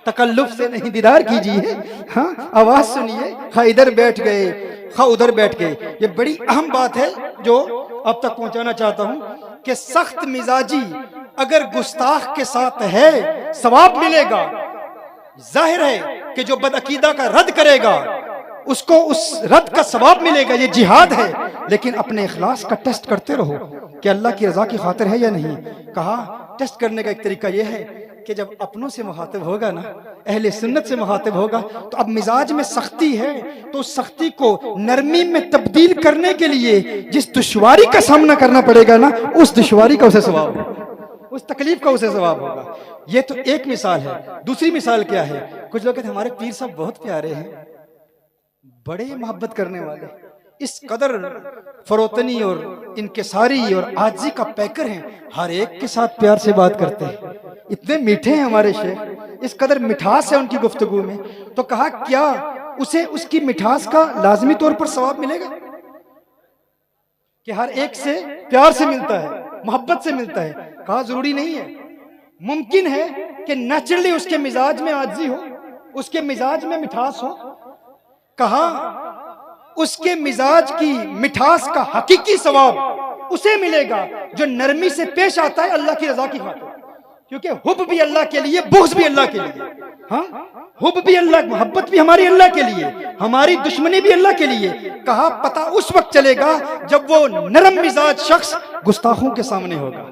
तकल्लुफ से नहीं, दीदार कीजिए, हाँ आवाज सुनिए, खा इधर बैठ गए खा उधर बैठ गए। ये बड़ी अहम बात है जो अब तक पहुंचाना चाहता हूं कि सख्त मिजाजी अगर गुस्ताख के साथ है सवाब मिलेगा। जाहिर है कि जो बदअकीदा का रद्द करेगा उसको उस रद्द का सवाब मिलेगा, ये जिहाद है। लेकिन अपने इखलास का टेस्ट करते रहो कि अल्लाह की रजा की खातिर है या नहीं। कहा टेस्ट करने का एक तरीका यह है कि जब अपनों से मुखातिब होगा ना, अहले सुन्नत से मुखातिब होगा, तो अब मिजाज में सख्ती है तो उस सख्ती को नरमी में तब्दील करने के लिए जिस दुश्वारी का सामना करना पड़ेगा ना, उस दुश्वारी का उसे सवाब होगा, उस तकलीफ का उसे सवाब होगा। ये तो एक मिसाल है। दूसरी मिसाल क्या है, कुछ लोग कहते हैं हमारे पीर साहब बहुत प्यारे हैं, बड़े मोहब्बत करने वाले, इस कदर फरोतनी और इनकिसारी और आजी का पैकर हैं, हर एक के साथ प्यार से बात करते हैं, इतने मीठे हैं हमारे शेख, इस कदर मिठास है उनकी गुफ्तगू में। तो कहा क्या उसे उसकी मिठास का लाजमी तौर पर सवाब मिलेगा कि हर एक से प्यार से मिलता है, मोहब्बत से मिलता है? कहा जरूरी नहीं है। मुमकिन है कि नेचुरली उसके मिजाज में आजी हो, उसके मिजाज में मिठास हो। कहा उसके मिजाज की मिठास का हकीकी सवाब उसे मिलेगा जो नरमी से पेश आता है अल्लाह की रजा की खातिर। क्योंकि हुब भी अल्लाह के लिए, बुग़्ज़ भी अल्लाह के लिए। हाँ हुब भी अल्लाह, मोहब्बत भी हमारी अल्लाह के लिए, हमारी दुश्मनी भी अल्लाह के लिए। कहा पता उस वक्त चलेगा जब वो नरम मिजाज शख्स गुस्ताखों के सामने होगा,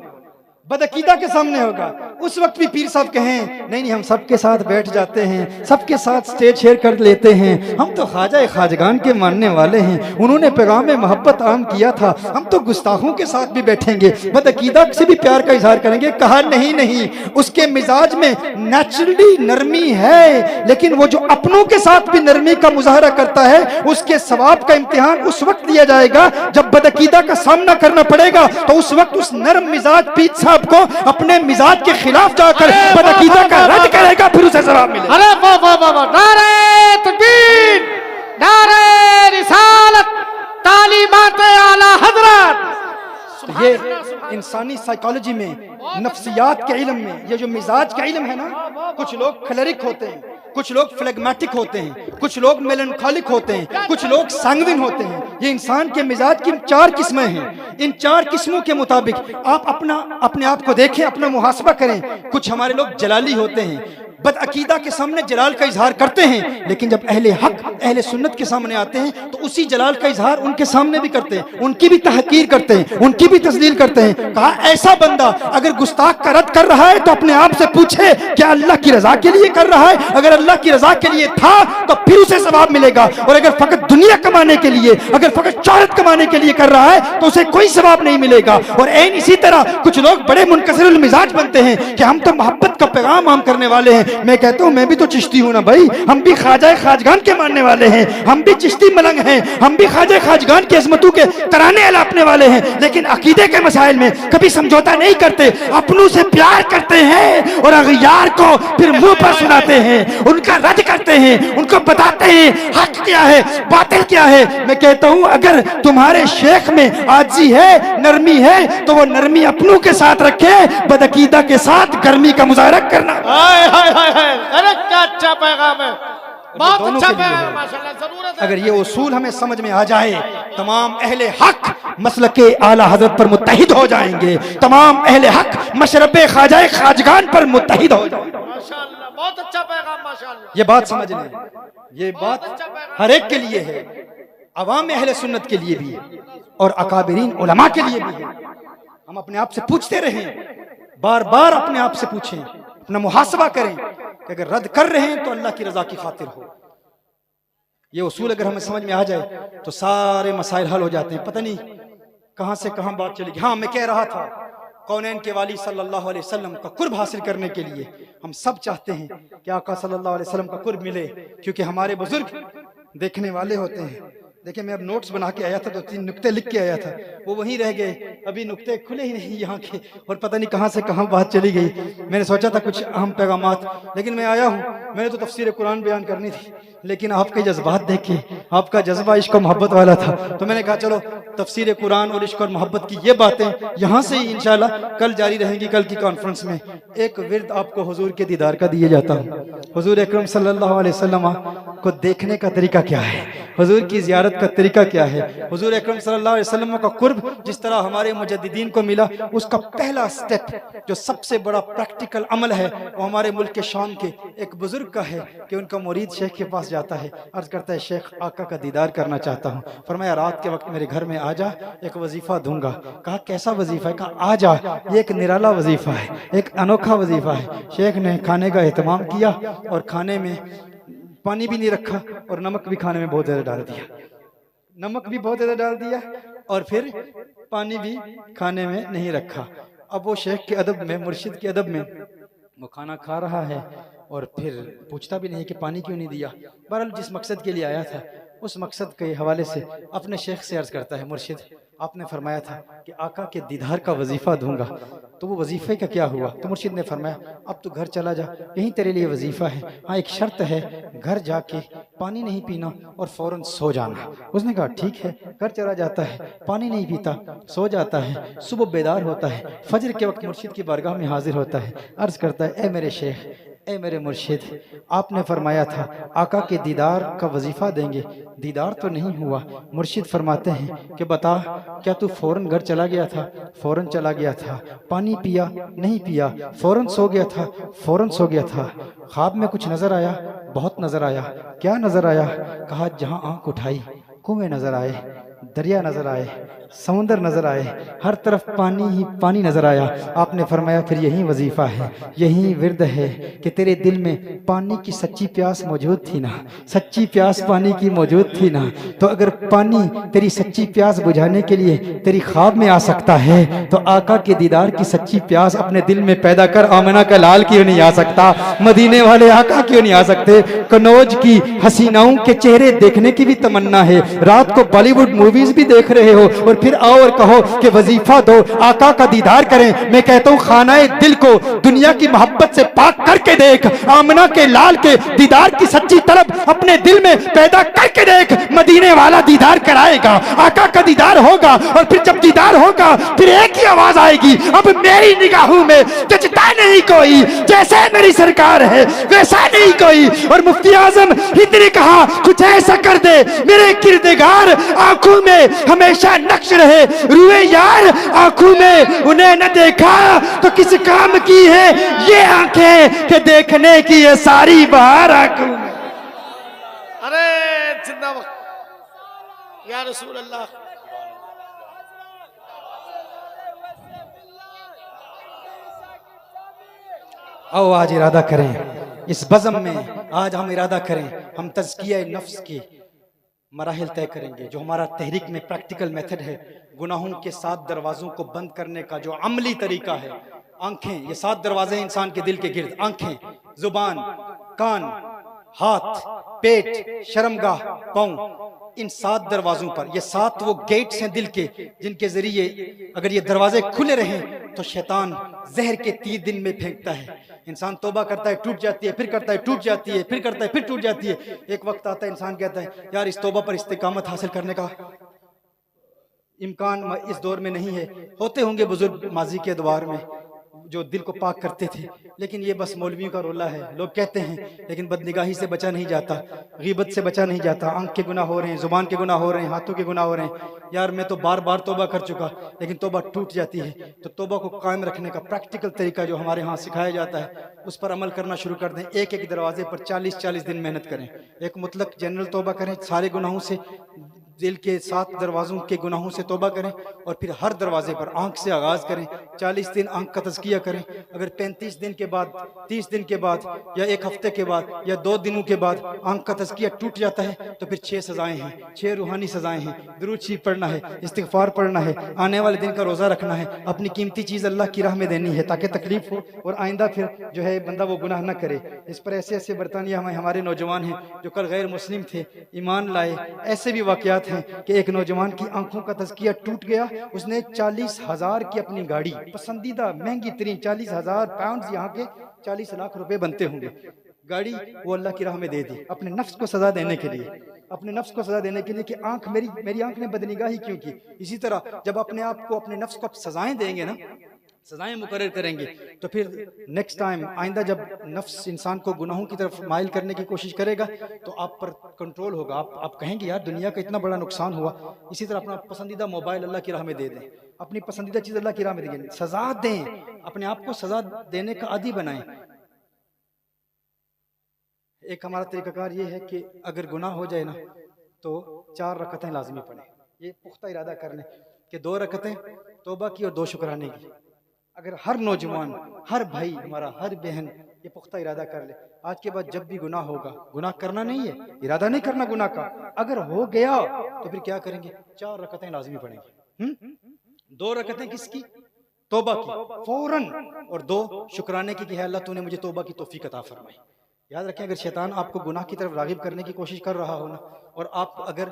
बदअकीदा के सामने होगा। उस वक्त भी पीर साहब कहें नहीं हम सबके साथ बैठ जाते हैं, सबके साथ स्टेज शेयर कर लेते हैं, हम तो ख्वाजा खाजगान के मानने वाले हैं, उन्होंने पैगाम मोहब्बत आम किया था, हम तो गुस्ताखों के साथ भी बैठेंगे, बदअकीदा से भी प्यार का इजहार करेंगे। कहा नहीं नहीं, उसके मिजाज में नेचुरली नरमी है, लेकिन वो जो अपनों के साथ भी नरमी का मुजाहरा करता है उसके सवाब का इम्तिहान उस वक्त लिया जाएगा जब बदअकीदा का सामना करना पड़ेगा। तो उस वक्त उस नरम मिजाज पीर साहब को अपने मिजाज के खिलाफ जाकर बदअकीदा का रद्द करेगा, फिर उसे सवाब मिलेगा। अरे वाह वाह वाह वाह, नारे तकबीर, नारे रिसालत, तालीमात आला हजरत। ये इंसानी साइकोलॉजी में, नफ्सियात के इल्म में, ये जो मिजाज का इल्म है ना, कुछ लोग क्लरिक होते हैं, कुछ लोग फ्लेगमेटिक होते हैं, कुछ लोग मेलनखोलिक होते हैं, कुछ लोग सैंग्विन होते हैं। ये इंसान के मिजाज की 4 किस्में हैं। इन 4 किस्मों के मुताबिक आप अपने आप को देखें, अपना मुहासबा करें। कुछ हमारे लोग जलाली होते हैं, बदअकीदा के सामने जलाल का इजहार करते हैं, लेकिन जब अहले हक अहले सुन्नत के सामने आते हैं तो उसी जलाल का इजहार उनके सामने भी करते हैं, उनकी भी तहकीर करते हैं, उनकी भी तस्दील करते हैं। कहा ऐसा बंदा अगर गुस्ताख का रद्द कर रहा है तो अपने आप से पूछे क्या अल्लाह की रजा के लिए कर रहा है? अगर अल्लाह की रजा के लिए था तो फिर उसे सवाब मिलेगा, और अगर फकत दुनिया कमाने के लिए, अगर फकत शोहरत कमाने के लिए कर रहा है तो उसे कोई सवाब नहीं मिलेगा। और ऐन इसी तरह कुछ लोग बड़े मुनकसिरुल मिजाज बनते हैं कि हम तो मोहब्बत का पैगाम आम करने वाले हैं। मैं कहता हूं मैं भी तो चिश्ती हूं ना भाई, हम भी ख्वाजा खाजगान के मानने वाले हैं, हम भी चिश्ती मलंग हैं, हम भी ख्वाजा खाजगान की अज़मतों के तराने अलापने वाले हैं, लेकिन अकीदे के मसाइल में कभी समझौता नहीं करते, अपनों से प्यार करते हैं और अग़यार को फिर मुंह पर सुनाते हैं, उनका रद्द करते हैं, उनको बताते हैं हक क्या है बातिल क्या है। मैं कहता हूं अगर तुम्हारे शेख में आजी है, नरमी है, तो वो नरमी अपनों के साथ रखे, बदअकीदा के साथ गर्मी का मुजाहरा करना। हाय हाय हाय हाय, अरे क्या अच्छा पैगाम है। और ये बहुत दोनों अच्छा के लिए पैगाम है। माशाल्लाह, जरूरत है। अगर ये उसूल हमें समझ में आ जाए, तमाम अहले हक मसलके आला हजरत पर मुत्तहिद हो जाएंगे, तमाम अहले हक मशरबे ख्वाजाए खाजगान पर मुत्तहिद हो जाएंगे। माशाल्लाह, बहुत अच्छा पैगाम माशाल्लाह। ये बात समझ लें, ये बात अच्छा पैगाम। हर एक के लिए है, अवाम अहले सुन्नत के लिए भी है और अकाबिरीन उलमा के लिए भी है। हम अपने आप से पूछते रहें, बार बार अपने आप से पूछें, अपना मुहासबा करें कि अगर रद्द कर रहे हैं तो अल्लाह की रजा की खातिर हो। ये उसूल अगर हमें समझ में आ जाए तो सारे मसाइल हल हो जाते हैं। पता नहीं कहां से कहां बात चली गई। हाँ, मैं कह रहा था कौनैन के वाली सल्लल्लाहु अलैहि वसल्लम का कुर्ब हासिल करने के लिए हम सब चाहते हैं कि आका सल्लल्लाहु अलैहि वसल्लम का कुर्ब मिले, क्योंकि हमारे बुजुर्ग देखने वाले होते हैं। देखिए, मैं अब नोट्स बना के आया था, 2-3 नुक्ते लिख के आया था, वो वहीं रह गए। अभी नुक्ते खुले ही नहीं यहाँ के, और पता नहीं कहाँ से कहाँ बात चली गई। मैंने सोचा था कुछ अहम पैगामात, लेकिन मैं आया हूँ, मैंने तो तफसीर कुरान बयान करनी थी, लेकिन आपके जज्बात देखे, आपका जज्बा इश्क और मोहब्बत वाला था, तो मैंने कहा चलो तफसीर कुरान और इश्क और मोहब्बत की ये बातें यहाँ से ही इंशाल्लाह कल जारी रहेंगी। कल की कॉन्फ्रेंस में एक विर्द आपको हुजूर के दीदार का दिए जाता हूँ। हुजूर अकरम सल्लल्लाहु अलैहि वसल्लम को देखने का तरीका क्या है, हुजूर की जियारत का तरीका क्या है, हुजूर अकरम सल्लल्लाहु अलैहि वसल्लम का कुर्ब जिस तरह हमारे मुजद्दिदीन को मिला, उसका पहला स्टेप जो सबसे बड़ा प्रैक्टिकल अमल है वो हमारे मुल्क के शाम के एक बुजुर्ग का है कि उनका मुरीद शेख के पास जाता है, अर्ज करता है शेख आका का दीदार करना चाहता हूँ। फरमाया रात के वक्त मेरे घर में आ जा, एक वजीफा दूंगा। कहा कैसा वजीफा है? कहा आ जा, ये एक निराला वजीफा है, एक अनोखा वजीफा है। शेख ने खाने का एहतमाम किया और खाने में पानी भी नहीं रखा और नमक भी खाने में बहुत ज्यादा डाल दिया, नमक भी बहुत ज्यादा डाल दिया और फिर पानी भी खाने में नहीं रखा। अब वो शेख के अदब में, मुर्शिद के अदब में, वो खाना खा रहा है और फिर पूछता भी नहीं कि पानी क्यों नहीं दिया। बहरहाल जिस मकसद के लिए आया था उस मकसद के हवाले से अपने शेख से अर्ज करता है, मुर्शिद आपने फरमाया था कि आका के दीदार का वजीफा दूंगा, तो वो वजीफे का क्या हुआ? तो मुर्शिद ने फरमाया अब तू घर चला जा, यही तेरे लिए वजीफा है। हाँ, एक शर्त है, घर जाके पानी नहीं पीना और फौरन सो जाना। उसने कहा ठीक है। घर चला जाता है, पानी नहीं पीता, सो जाता है, सुबह बेदार होता है, फजर के वक्त मुर्शिद की बारगाह में हाजिर होता है, अर्ज करता है ए मेरे शेख, ए मेरे मुर्शिद, आपने फरमाया था आका के दीदार का वजीफा देंगे, दीदार तो नहीं हुआ। मुर्शिद फरमाते हैं कि बता क्या तू फौरन घर चला गया था? फौरन चला गया था। पानी पिया? नहीं पिया। फौरन सो गया था? फौरन सो गया था। ख्वाब में कुछ नजर आया? बहुत नजर आया। क्या नजर आया? कहा जहां आंख उठाई कुएं नजर आए, दरिया नजर आए, समुंदर नजर आए, हर तरफ पानी ही पानी नजर आया। आपने फरमाया फिर यही वजीफा है, यही विर्द है कि तेरे दिल में पानी की सच्ची प्यास मौजूद थी ना, सच्ची प्यास पानी की मौजूद थी ना, तो अगर पानी तेरी सच्ची प्यास बुझाने के लिए तेरी ख्वाब में आ सकता है तो आका के दीदार की सच्ची प्यास अपने दिल में पैदा कर। आमिना का लाल क्यों नहीं आ सकता? मदीने वाले आका क्यों नहीं आ सकते? कनौज की हसीनाओं के चेहरे देखने की भी तमन्ना है। रात को बॉलीवुड मूवीज भी देख रहे हो और फिर आओ और कहो कि वजीफा दो, आका का दीदार करें। मैं कहता हूँ खानाए दिल को दुनिया की मोहब्बत से पाक करके देख, आमिना के लाल के दीदार की सच्ची तलब अपने दिल में पैदा करके देख। मदीने वाला दीदार कराएगा, आका का दीदार होगा और फिर जब दीदार होगा फिर एक ही आवाज आएगी, अब मेरी निगाहों में जचता नहीं कोई, जैसे मेरी सरकार है वैसा नहीं कोई। और मुफ्ती आजम हिंद ने कहा कुछ ऐसा कर दे मेरे किरदगार आंखों में हमेशा नक्श रहे, रुए यार आंखों में उन्हें न देखा तो किस काम की है ये आंखें कि देखने की ये सारी बहार आंखों में। अरे जिंदाबाद या रसूल अल्लाह। आओ आज इरादा करें इस बज़म में, आज हम इरादा करें, हम तज़किया नफ्स की मराहिल तय करेंगे। जो हमारा तहरीक में प्रैक्टिकल मेथड है, गुनाहों के 7 दरवाजों को बंद करने का जो अमली तरीका है। आंखें, ये 7 दरवाजे हैं इंसान के दिल के गिर्द। आंखें, जुबान, कान, हाथ, पेट, शर्मगाह, पाँव, इन 7 दरवाजों पर, ये 7 वो गेट्स हैं दिल के जिनके जरिए अगर ये दरवाजे खुले रहें तो शैतान जहर के तीर दिन में फेंकता है। इंसान तौबा करता है, टूट जाती है, फिर करता है, टूट जाती है, फिर करता है, फिर टूट जाती है। एक वक्त आता है इंसान कहता है यार इस तौबा पर इस्तिकामत हासिल करने का इम्कान इस दौर में नहीं है। होते होंगे बुजुर्ग माजी के द्वार में, जो दिल को पाक करते थे। लेकिन ये बस मौलवियों का रोला है, लोग कहते हैं, लेकिन बदनिगाही से बचा नहीं जाता, गीबत से बचा नहीं जाता। आंख के गुनाह हो रहे हैं, जुबान के गुनाह हो रहे हैं, हाथों के गुनाह हो रहे हैं। यार मैं तो बार बार तौबा कर चुका, लेकिन तौबा टूट जाती है। तो तौबा को कायम रखने का प्रैक्टिकल तरीका जो हमारे यहाँ सिखाया जाता है, उस पर अमल करना शुरू कर दें। एक एक दरवाजे पर 40-40 दिन मेहनत करें। एक मुतलक जनरल तौबा करें, सारे गुनाहों से, दिल के 7 दरवाज़ों के गुनाहों से तौबा करें, और फिर हर दरवाजे पर आंख से आगाज़ करें। 40 दिन आंख का तज़किया करें। अगर 35 दिन के बाद, 30 दिन के बाद, या 1 हफ्ते के बाद, या 2 दिनों के बाद आंख का तज़किया टूट जाता है, तो फिर 6 सज़ाएँ हैं, 6 रूहानी सज़ाएँ हैं। दुरूद शरीफ पढ़ना है, इस्तिग़फ़ार पढ़ना है, आने वाले दिन का रोज़ा रखना है, अपनी कीमती चीज़ अल्लाह की राह में देनी है, ताकि तकलीफ हो और आइंदा फिर जो है बंदा वो गुनाह न करे। इस पर ऐसे ऐसे बरतानिया में हमारे नौजवान हैं जो कल गैर मुस्लिम थे, ईमान लाए। ऐसे भी वाक़यात हैं कि एक नौजवान की आंखों का तज़किया टूट गया। उसने 40,000 की अपनी गाड़ी, पसंदीदा महंगी तरीन 40,000 पाउंड, यहाँ के 40 लाख रुपए बनते होंगे, गाड़ी वो अल्लाह की राह में दे दी, अपने नफ्स को सजा देने के लिए, अपने नफ्स को सजा देने के लिए कि आंख मेरी आंख ने बदनिगाही क्यों की। इसी तरह जब अपने आप को, अपने नफ्स को सजाएं देंगे ना, सजाएं मुकर्रर करेंगे, तो फिर नेक्स्ट टाइम, आइंदा जब नफ्स इंसान को गुनाहों की तरफ माइल करने की कोशिश करेगा, तो आप पर कंट्रोल होगा। आप कहेंगे यार दुनिया का इतना बड़ा नुकसान हुआ। इसी तरह अपना पसंदीदा मोबाइल अल्लाह की राह में दे दें, अपनी पसंदीदा चीज़ अल्लाह की राह में दें, सजा दें, अपने आप को सजा देने का आदी बनाएं। एक हमारा तरीकाकार ये है कि अगर गुनाह हो जाए ना, तो 4 रकतें लाजमी पढ़ें। ये पुख्ता इरादा कर लें कि 2 रकतें तौबा की और 2 शुक्राने की। अगर हर नौजवान, हर भाई हमारा, हर बहन ये पुख्ता इरादा कर ले, आज के बाद जब भी गुनाह होगा, गुनाह करना नहीं है, इरादा नहीं करना गुनाह का, अगर हो गया तो फिर क्या करेंगे, 4 रकतें लाजमी पढ़ेंगे। 2 रकतें किसकी, तौबा की फौरन, और 2 शुक्राने की कि अल्लाह तूने मुझे तौबा की तौफीक अता फरमाई। याद रखें, अगर शैतान आपको गुनाह की तरफ रागिब करने की कोशिश कर रहा हो ना, और आप अगर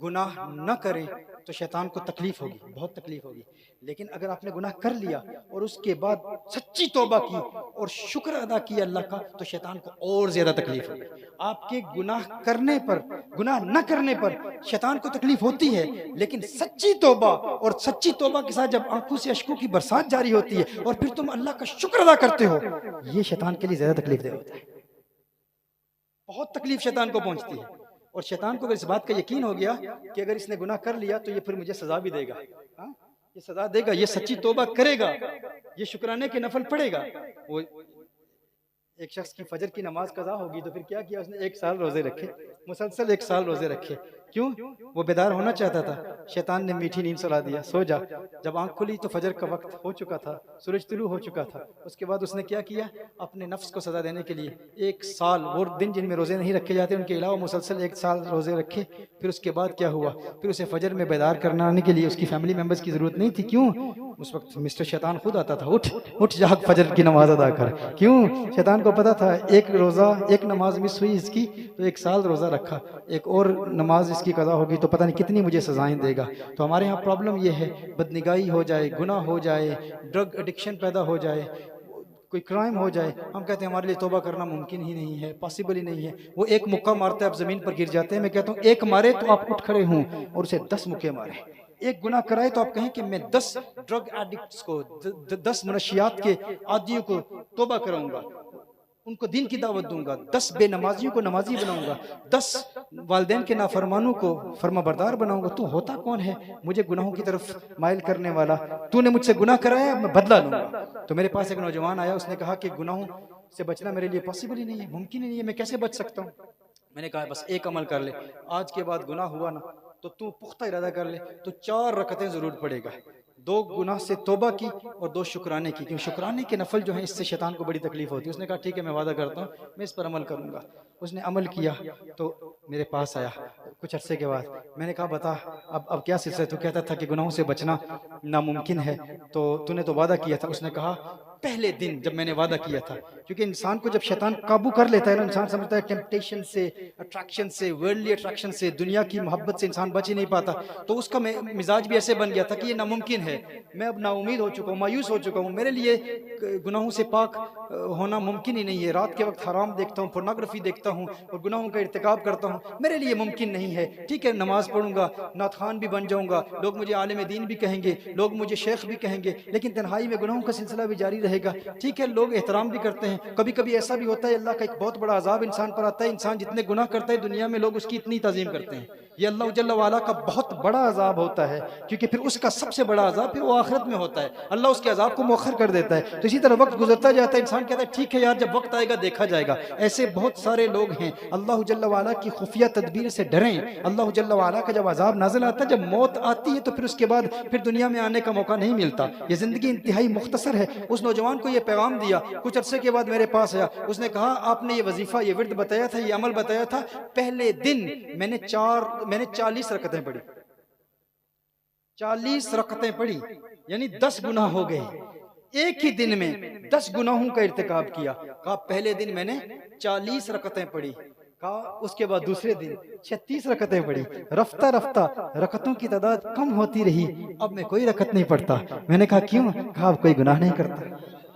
गुनाह न करें, तो शैतान को तकलीफ होगी, बहुत तकलीफ होगी। लेकिन अगर आपने गुनाह कर लिया और उसके बाद सच्ची तौबा की और शुक्र अदा किया अल्लाह का, तो शैतान को और ज्यादा तकलीफ होगी। आपके गुनाह करने पर, गुनाह न करने पर शैतान को तकलीफ होती है, लेकिन सच्ची तौबा, और सच्ची तौबा के साथ जब आंखों से अश्कों की बरसात जारी होती है और फिर तुम अल्लाह का शुक्र अदा करते हो, ये शैतान के लिए ज्यादा तकलीफ दे होता है। बहुत तकलीफ शैतान को पहुंचती है। और शैतान को अगर इस बात का यकीन हो गया कि अगर इसने गुनाह कर लिया तो ये फिर मुझे सजा भी देगा, हाँ? ये सजा देगा, ये सच्ची तौबा करेगा, ये शुक्राने के नफल पड़ेगा। वो एक शख्स की फजर की नमाज कज़ा होगी, तो फिर क्या किया उसने, 1 साल रोजे रखे, मुसलसल 1 साल रोजे रखे। क्यों? वो बेदार होना चाहता था। शैतान ने मीठी नींद सुला दिया, सो जा। जब आंख खुली तो फजर का वक्त हो चुका था, सूरज तुलू हो चुका था। उसके बाद उसने क्या किया, अपने नफ्स को सजा देने के लिए 1 साल, वो दिन जिनमें रोजे नहीं रखे जाते उनके अलावा मुसलसल 1 साल रोजे रखे। फिर उसके बाद क्या हुआ, फिर उसे फजर में बेदार करने के लिए उसकी फैमिली मेंबर्स की जरूरत नहीं थी। क्यों? उस वक्त मिस्टर शैतान खुद आता था, उठ जाग, फजर की नमाज अदा कर। क्यों? शैतान को पता था एक रोजा, एक नमाज मिस हुई इसकी तो 1 साल रोजा रखा, एक और नमाज इसकी कज़ा होगी तो पता नहीं कितनी मुझे सजाएं देगा। तो हमारे यहाँ प्रॉब्लम ये है, बदनिगाही हो जाए, गुनाह हो जाए, ड्रग एडिक्शन पैदा हो जाए, कोई क्राइम हो जाए, हम कहते हैं हमारे लिए तौबा करना मुमकिन ही नहीं है, पॉसिबल ही नहीं है। वो एक मुक्का मारते आप जमीन पर गिर जाते हैं। मैं कहता हूँ एक मारे तो आप उठ खड़े हों, और उसे 10 मुक्के मारे। एक गुनाह कराए तो आप कहें कि मैं 10 ड्रग एडिक्ट्स को, 10 मनशियात के आदियों को तौबा कराऊंगा, उनको दीन की दावत दूंगा, 10 बेनमाजियों को नमाजी बनाऊंगा, 10 वालिदैन के नाफरमानों को फर्माबरदार बनाऊंगा। तू होता कौन है मुझे गुनाहों की तरफ माइल करने वाला? तूने मुझसे गुनाह कराया, मैं बदला लूंगा। तो मेरे पास एक नौजवान आया, उसने कहा कि गुनाहों से बचना मेरे लिए पॉसिबल ही नहीं है, मुमकिन ही नहीं है, मैं कैसे बच सकता हूँ? मैंने कहा बस एक अमल कर ले, आज के बाद गुनाह हुआ ना तो तू पुख्ता इरादा कर ले, तो 4 रकतें जरूर पड़ेगा, 2 गुनाह से तौबा की और 2 शुक्राने की। क्योंकि शुक्राने के नफल जो है इससे शैतान को बड़ी तकलीफ होती है। उसने कहा ठीक है, मैं वादा करता हूँ, मैं इस पर अमल करूंगा। उसने अमल किया तो मेरे पास आया कुछ अरसे के बाद। मैंने कहा बता अब क्या सिलसिला? तो कहता था कि गुनाहों से बचना नामुमकिन है, तो तूने तो वादा किया था। उसने कहा पहले दिन जब मैंने वादा किया था, क्योंकि इंसान को जब शैतान काबू कर लेता है ना, इंसान समझता है टेम्पटेशन से, अट्रैक्शन से, वर्ल्डली अट्रैक्शन से, दुनिया की मोहब्बत से इंसान बच ही नहीं पाता। तो उसका मिजाज भी ऐसे बन गया था कि ये नामुमकिन है, मैं अब नाउमीद हो चुका हूँ, मायूस हो चुका हूँ, मेरे लिए गुनाहों से पाक होना मुमकिन ही नहीं है। रात के वक्त हराम देखता हूँ, पोर्नोग्राफी देखता हूँ और गुनाहों का इर्तिकाब करता हूँ, मेरे लिए मुमकिन नहीं है। ठीक है, नमाज पढ़ूंगा, नात खान भी बन जाऊंगा, लोग मुझे आलिम दीन भी कहेंगे, लोग मुझे शेख भी कहेंगे, लेकिन तन्हाई में गुनाहों का सिलसिला भी जारी रहेगा। ठीक है, लोग एहतराम भी करते हैं, कभी कभी ऐसा भी होता है अल्लाह का एक बहुत बड़ा अजाब इंसान पर आता है, इंसान जितने गुनाह करता है दुनिया में लोग उसकी इतनी ताज़ीम करते हैं, ये अल्लाह जल्ल वाला का बहुत बड़ा अजाब होता है, क्योंकि फिर उसका सबसे बड़ा अजाब फिर वो आखिरत में होता है, अल्लाह उसके अजाब को मौखर कर देता है। तो इसी तरह वक्त गुजरता जाता है, इंसान कहता है ठीक है यार, जब वक्त आएगा देखा जाएगा। ऐसे बहुत सारे लोग हैं। अल्लाह जल्ल वाला की खुफिया तदबीर से डरें। अल्लाह जल्ल वाला का जब अजाब नाज़िल आता है, जब मौत आती है, तो फिर उसके बाद फिर दुनिया में आने का मौका नहीं मिलता। ये जिंदगी इंतहाई मुख्तसर है। उस नौजवान को ये पैगाम दिया, कुछ अरसे के बाद मेरे पास आया, उसने कहा आपने ये वजीफा, ये विर्द बताया था, ये अमल बताया था, पहले दिन मैंने 40 रकतें पढ़ी, 40 रकतें पढ़ी, यानी 10 गुनाह हो गए। एक ही दिन में 10 गुनाहों का इर्तिकाब किया। कहा पहले दिन मैंने 40 रकतें पढ़ी, कहा उसके बाद दूसरे दिन 36 रकतें पढ़ी, रफ्ता रफ्ता रकतों की तादाद कम होती रही, अब मैं कोई रकत नहीं पढ़ता। मैंने कहा क्यों? कहा अब कोई गुनाह नहीं करता।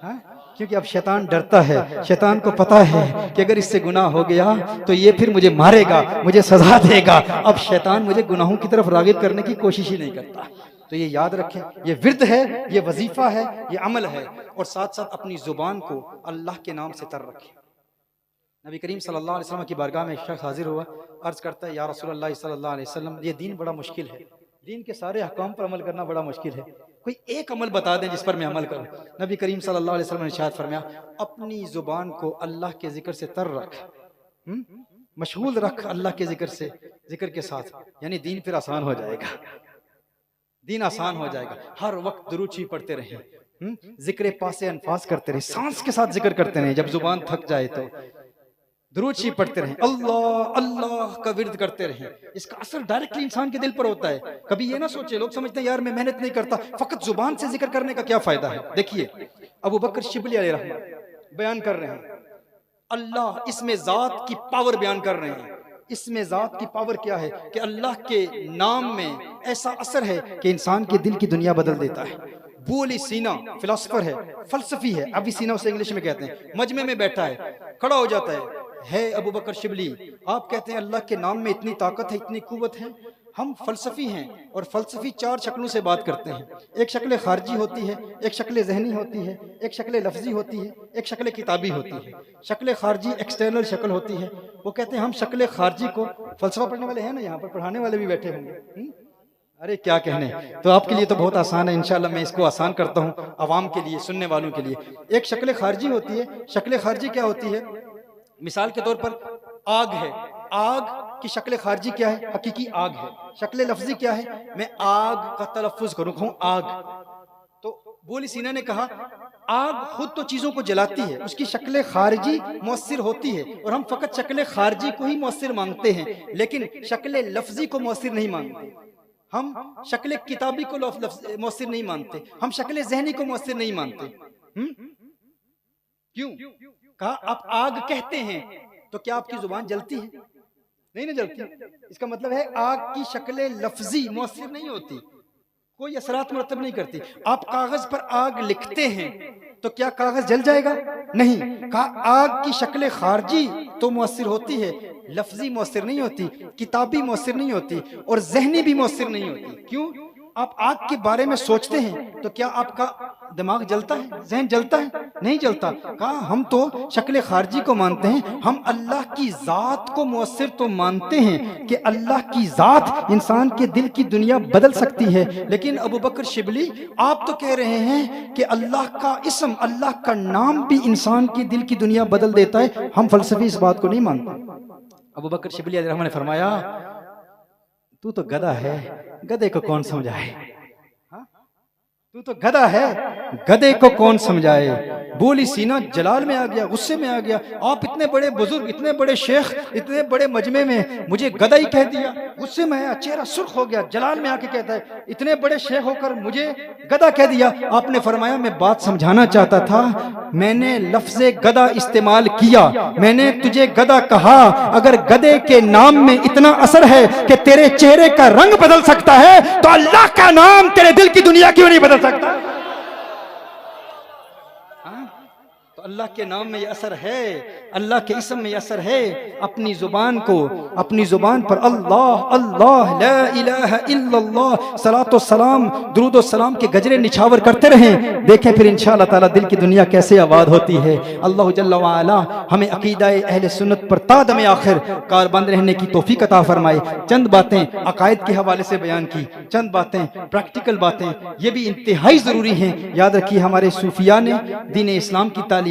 हाँ? क्योंकि अब शैतान डरता है, शैतान को पता है कि अगर इससे गुनाह हो गया तो ये फिर मुझे मारेगा, मुझे सजा देगा। अब शैतान मुझे गुनाहों की तरफ रागिब करने की कोशिश ही नहीं करता। तो ये याद रखें, ये विर्द है, ये वजीफा है, ये अमल है, और साथ साथ अपनी जुबान को अल्लाह के नाम से तर रखें। नबी करीम सल्लल्लाहु अलैहि वसल्लम की बारगाह में एक शख्स हाजिर हुआ, अर्ज करता है या रसूलल्लाह सल्लल्लाहु अलैहि वसल्लम, ये दीन बड़ा मुश्किल है, दीन के सारे अहकाम पर अमल करना बड़ा मुश्किल है, कोई एक अमल बता दें जिस पर मैं अमल करूं। नबी करीम सल्लल्लाहु अलैहि वसल्लम ने इरशाद फरमाया, अपनी जुबान को अल्लाह के जिक्र से तर रख, मशगूल रख अल्लाह के जिक्र से, जिक्र के साथ, यानी दीन फिर आसान हो जाएगा, दीन आसान हो जाएगा। हर वक्त दुरूद शरीफ पढ़ते रहें, जिक्र पासे अनफास करते रहें, सांस के साथ जिक्र करते रहें, जब जुबान थक जाए तो दुरूद शरीफ पढ़ते रहें, अल्लाह अल्लाह का विर्द करते रहें। इसका असर डायरेक्टली इंसान के दिल पर होता है। कभी ये ना सोचे, लोग समझते हैं यार मैं मेहनत नहीं करता, फकत जुबान से जिक्र करने का क्या फायदा है। देखिए अबू बकर शिबली अलैहिर्रहमत बयान कर रहे हैं, अल्लाह इसमें जात की पावर बयान कर रहे हैं। इसमें जात की पावर क्या है कि अल्लाह के नाम में ऐसा असर है कि इंसान के दिल की दुनिया बदल देता है। बोली सीना फिलोसफर है, फलसफी है, अभी सीना उसे इंग्लिश में कहते हैं, मजमे में बैठा है, खड़ा हो जाता है अबू बकर शिबली, आप कहते हैं अल्लाह के नाम में इतनी ताकत है, इतनी कुव्वत है। हम फलसफी हैं, और फलसफी 4 शक्लों से बात करते हैं। एक शक्ल खारजी होती है, एक शक्ल जहनी होती है, एक शक्ल लफ्जी होती है, एक शक्ल किताबी होती है। शक्ल खारजी एक्सटर्नल शक्ल होती है। वो कहते हैं हम शक्ल खारजी को, फलसफा पढ़ने वाले हैं ना यहाँ पर, पढ़ाने वाले भी बैठे होंगे, अरे क्या कहने, तो आपके लिए तो बहुत आसान है, इंशाल्लाह मैं इसको आसान करता हूँ अवाम के लिए, सुनने वालों के लिए। एक शक्ल खारजी होती है। शक्ल खारजी क्या होती है? मिसाल के तौर पर आग है, आग की शक्ल खारजी क्या है? हकीकी आग है। शक्ल लफ्जी क्या है? मैं आग का तलफ्फुज करूं, कहूं आग। तो बोली सीना ने कहा आग खुद तो चीजों को जलाती है, उसकी शक्ल खारजी मुअस्सिर होती है, और हम फकत शक्ल खारजी को ही मुअस्सिर मांगते हैं, लेकिन शक्ल लफ्जी को मुअस्सिर नहीं मांगते। हम शक्ल किताबी को मुअस्सिर नहीं मानते, हम शक्ल ज़हनी को मुअस्सिर नहीं मानते। क्यों? कहा आप आग कहते हैं तो क्या आपकी जुबान जलती है? नहीं ना जलती। इसका मतलब है आग की शक्ल लफ्जी मुअस्सिर नहीं होती, कोई असरात मुरतब नहीं करती। आप कागज पर आग लिखते हैं तो क्या कागज जल जाएगा? नहीं। कहा आग की शक्ल खारजी तो मुअस्सिर होती है, लफ्जी मुअस्सिर नहीं होती, किताबी मुअस्सिर नहीं होती, और ज़हनी भी मुअस्सिर नहीं होती। क्यों? आप आग के बारे में सोचते हैं तो क्या आपका दिमाग जलता है, जहन जलता है? नहीं जलता। कहा हम तो शक्ल खारजी को मानते हैं, हम अल्लाह की जात को मुअस्सिर तो मानते हैं कि अल्लाह की जात इंसान के दिल की दुनिया बदल सकती है। लेकिन अबू बकर शिबली आप तो कह रहे हैं कि अल्लाह का इस्म, अल्लाह का नाम भी इंसान के दिल की दुनिया बदल देता है। हम फलसफी इस बात को नहीं मानते। अबू बकर शिबली अलैहिर्रहमत ने फरमाया तू तो गधा है, गधे को कौन समझाए? तू तो गधा है, गधे को कौन समझाए? बोली सीना जलाल में आ गया, गुस्से में आ गया। आप इतने बड़े बुजुर्ग, इतने बड़े शेख, इतने बड़े मजमे में मुझे गधा ही कह दिया। गुस्से में आया, चेहरा सुर्ख हो गया, जलाल में आके कहता है इतने बड़े शेख होकर मुझे गधा कह दिया। आपने फरमाया मैं बात समझाना चाहता था, मैंने लफ्ज़े गधा इस्तेमाल किया, मैंने तुझे गधा कहा। अगर गधे के नाम में इतना असर है कि तेरे चेहरे का रंग बदल सकता है, तो अल्लाह का नाम तेरे दिल की दुनिया क्यों नहीं बदल सकता? तो तो अल्लाह के नाम में ये असर है, अल्लाह के इसम में ये असर है। अपनी जुबान को, अपनी जुबान पर अल्लाह अल्लाह ला इलाहा इल्लल्लाह सलातो सलाम दुरूद और सलाम के गजरे निछावर करते रहें। देखें फिर इंशाअल्लाह ताला दिल की दुनिया कैसे आबाद होती है। अल्लाह जल्ला व अला हमें अकीदाए अहले सुन्नत पर तादम आखिर कारबंद रहने की तौफीक अता फरमाए। चंद बातें अकायद के हवाले से बयान की, चंद बातें प्रैक्टिकल बातें, ये भी इंतहाई ज़रूरी हैं। याद रखिए हमारे सूफिया ने दीन इस्लाम की तालीमात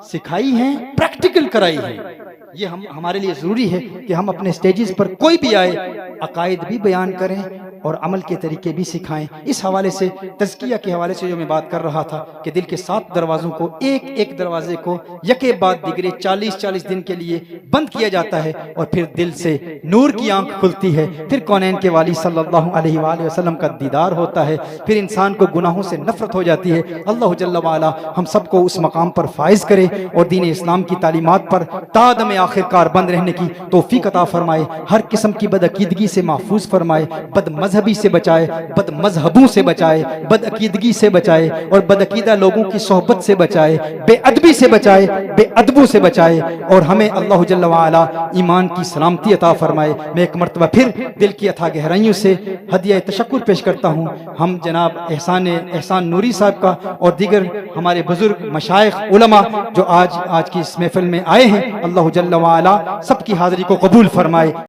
सिखाई हैं, प्रैक्टिकल कराई है। ये हमारे लिए ज़रूरी है कि हम अपने स्टेजेस पर कोई भी आए अकायद भी बयान करें और अमल के तरीके भी सिखाएं। इस हवाले से तज़किया के हवाले से जो मैं बात कर रहा था कि दिल के 7 दरवाज़ों को एक एक दरवाजे को यके बाद दिगरे 40-40 दिन के लिए बंद किया जाता है और फिर दिल से नूर की आंख खुलती है। फिर कौनैन के वाली सल्लल्लाहु अलैहि वसल्लम का दीदार होता है। फिर इंसान को गुनाहों से नफरत हो जाती है। अल्लाह जल्ला व अला हम सबको उस मकाम पर फाइज करे और दीन इस्लाम की तालीमात पर तादम आखिरकार बंद रहने की तौफीक अता फरमाए। हर किस्म की बदअकीदगी से महफूज फरमाए, बद मजहबी से बचाए, बद मजहबों से बचाए, बदअकीदगी से बचाए और बदअकीदा लोगों की सोहबत से बचाए, बेअदबी से बचाए, बेअदबों से बचाए और हमें अल्लाह जल्ला व अला ईमान की सलामती अता फरमाए। मैं एक मरतबा फिर दिल की अथाह गहराइयों से हदिया तशक्कुर पेश करता हूँ हम जनाब एहसान नूरी साहब का और दीगर हमारे बुजुर्ग मशाइख उलमा जो आज की इस महफिल में आए हैं। अल्लाह जल्ला व अला सबकी हाज़िरी को कबूल फरमाए।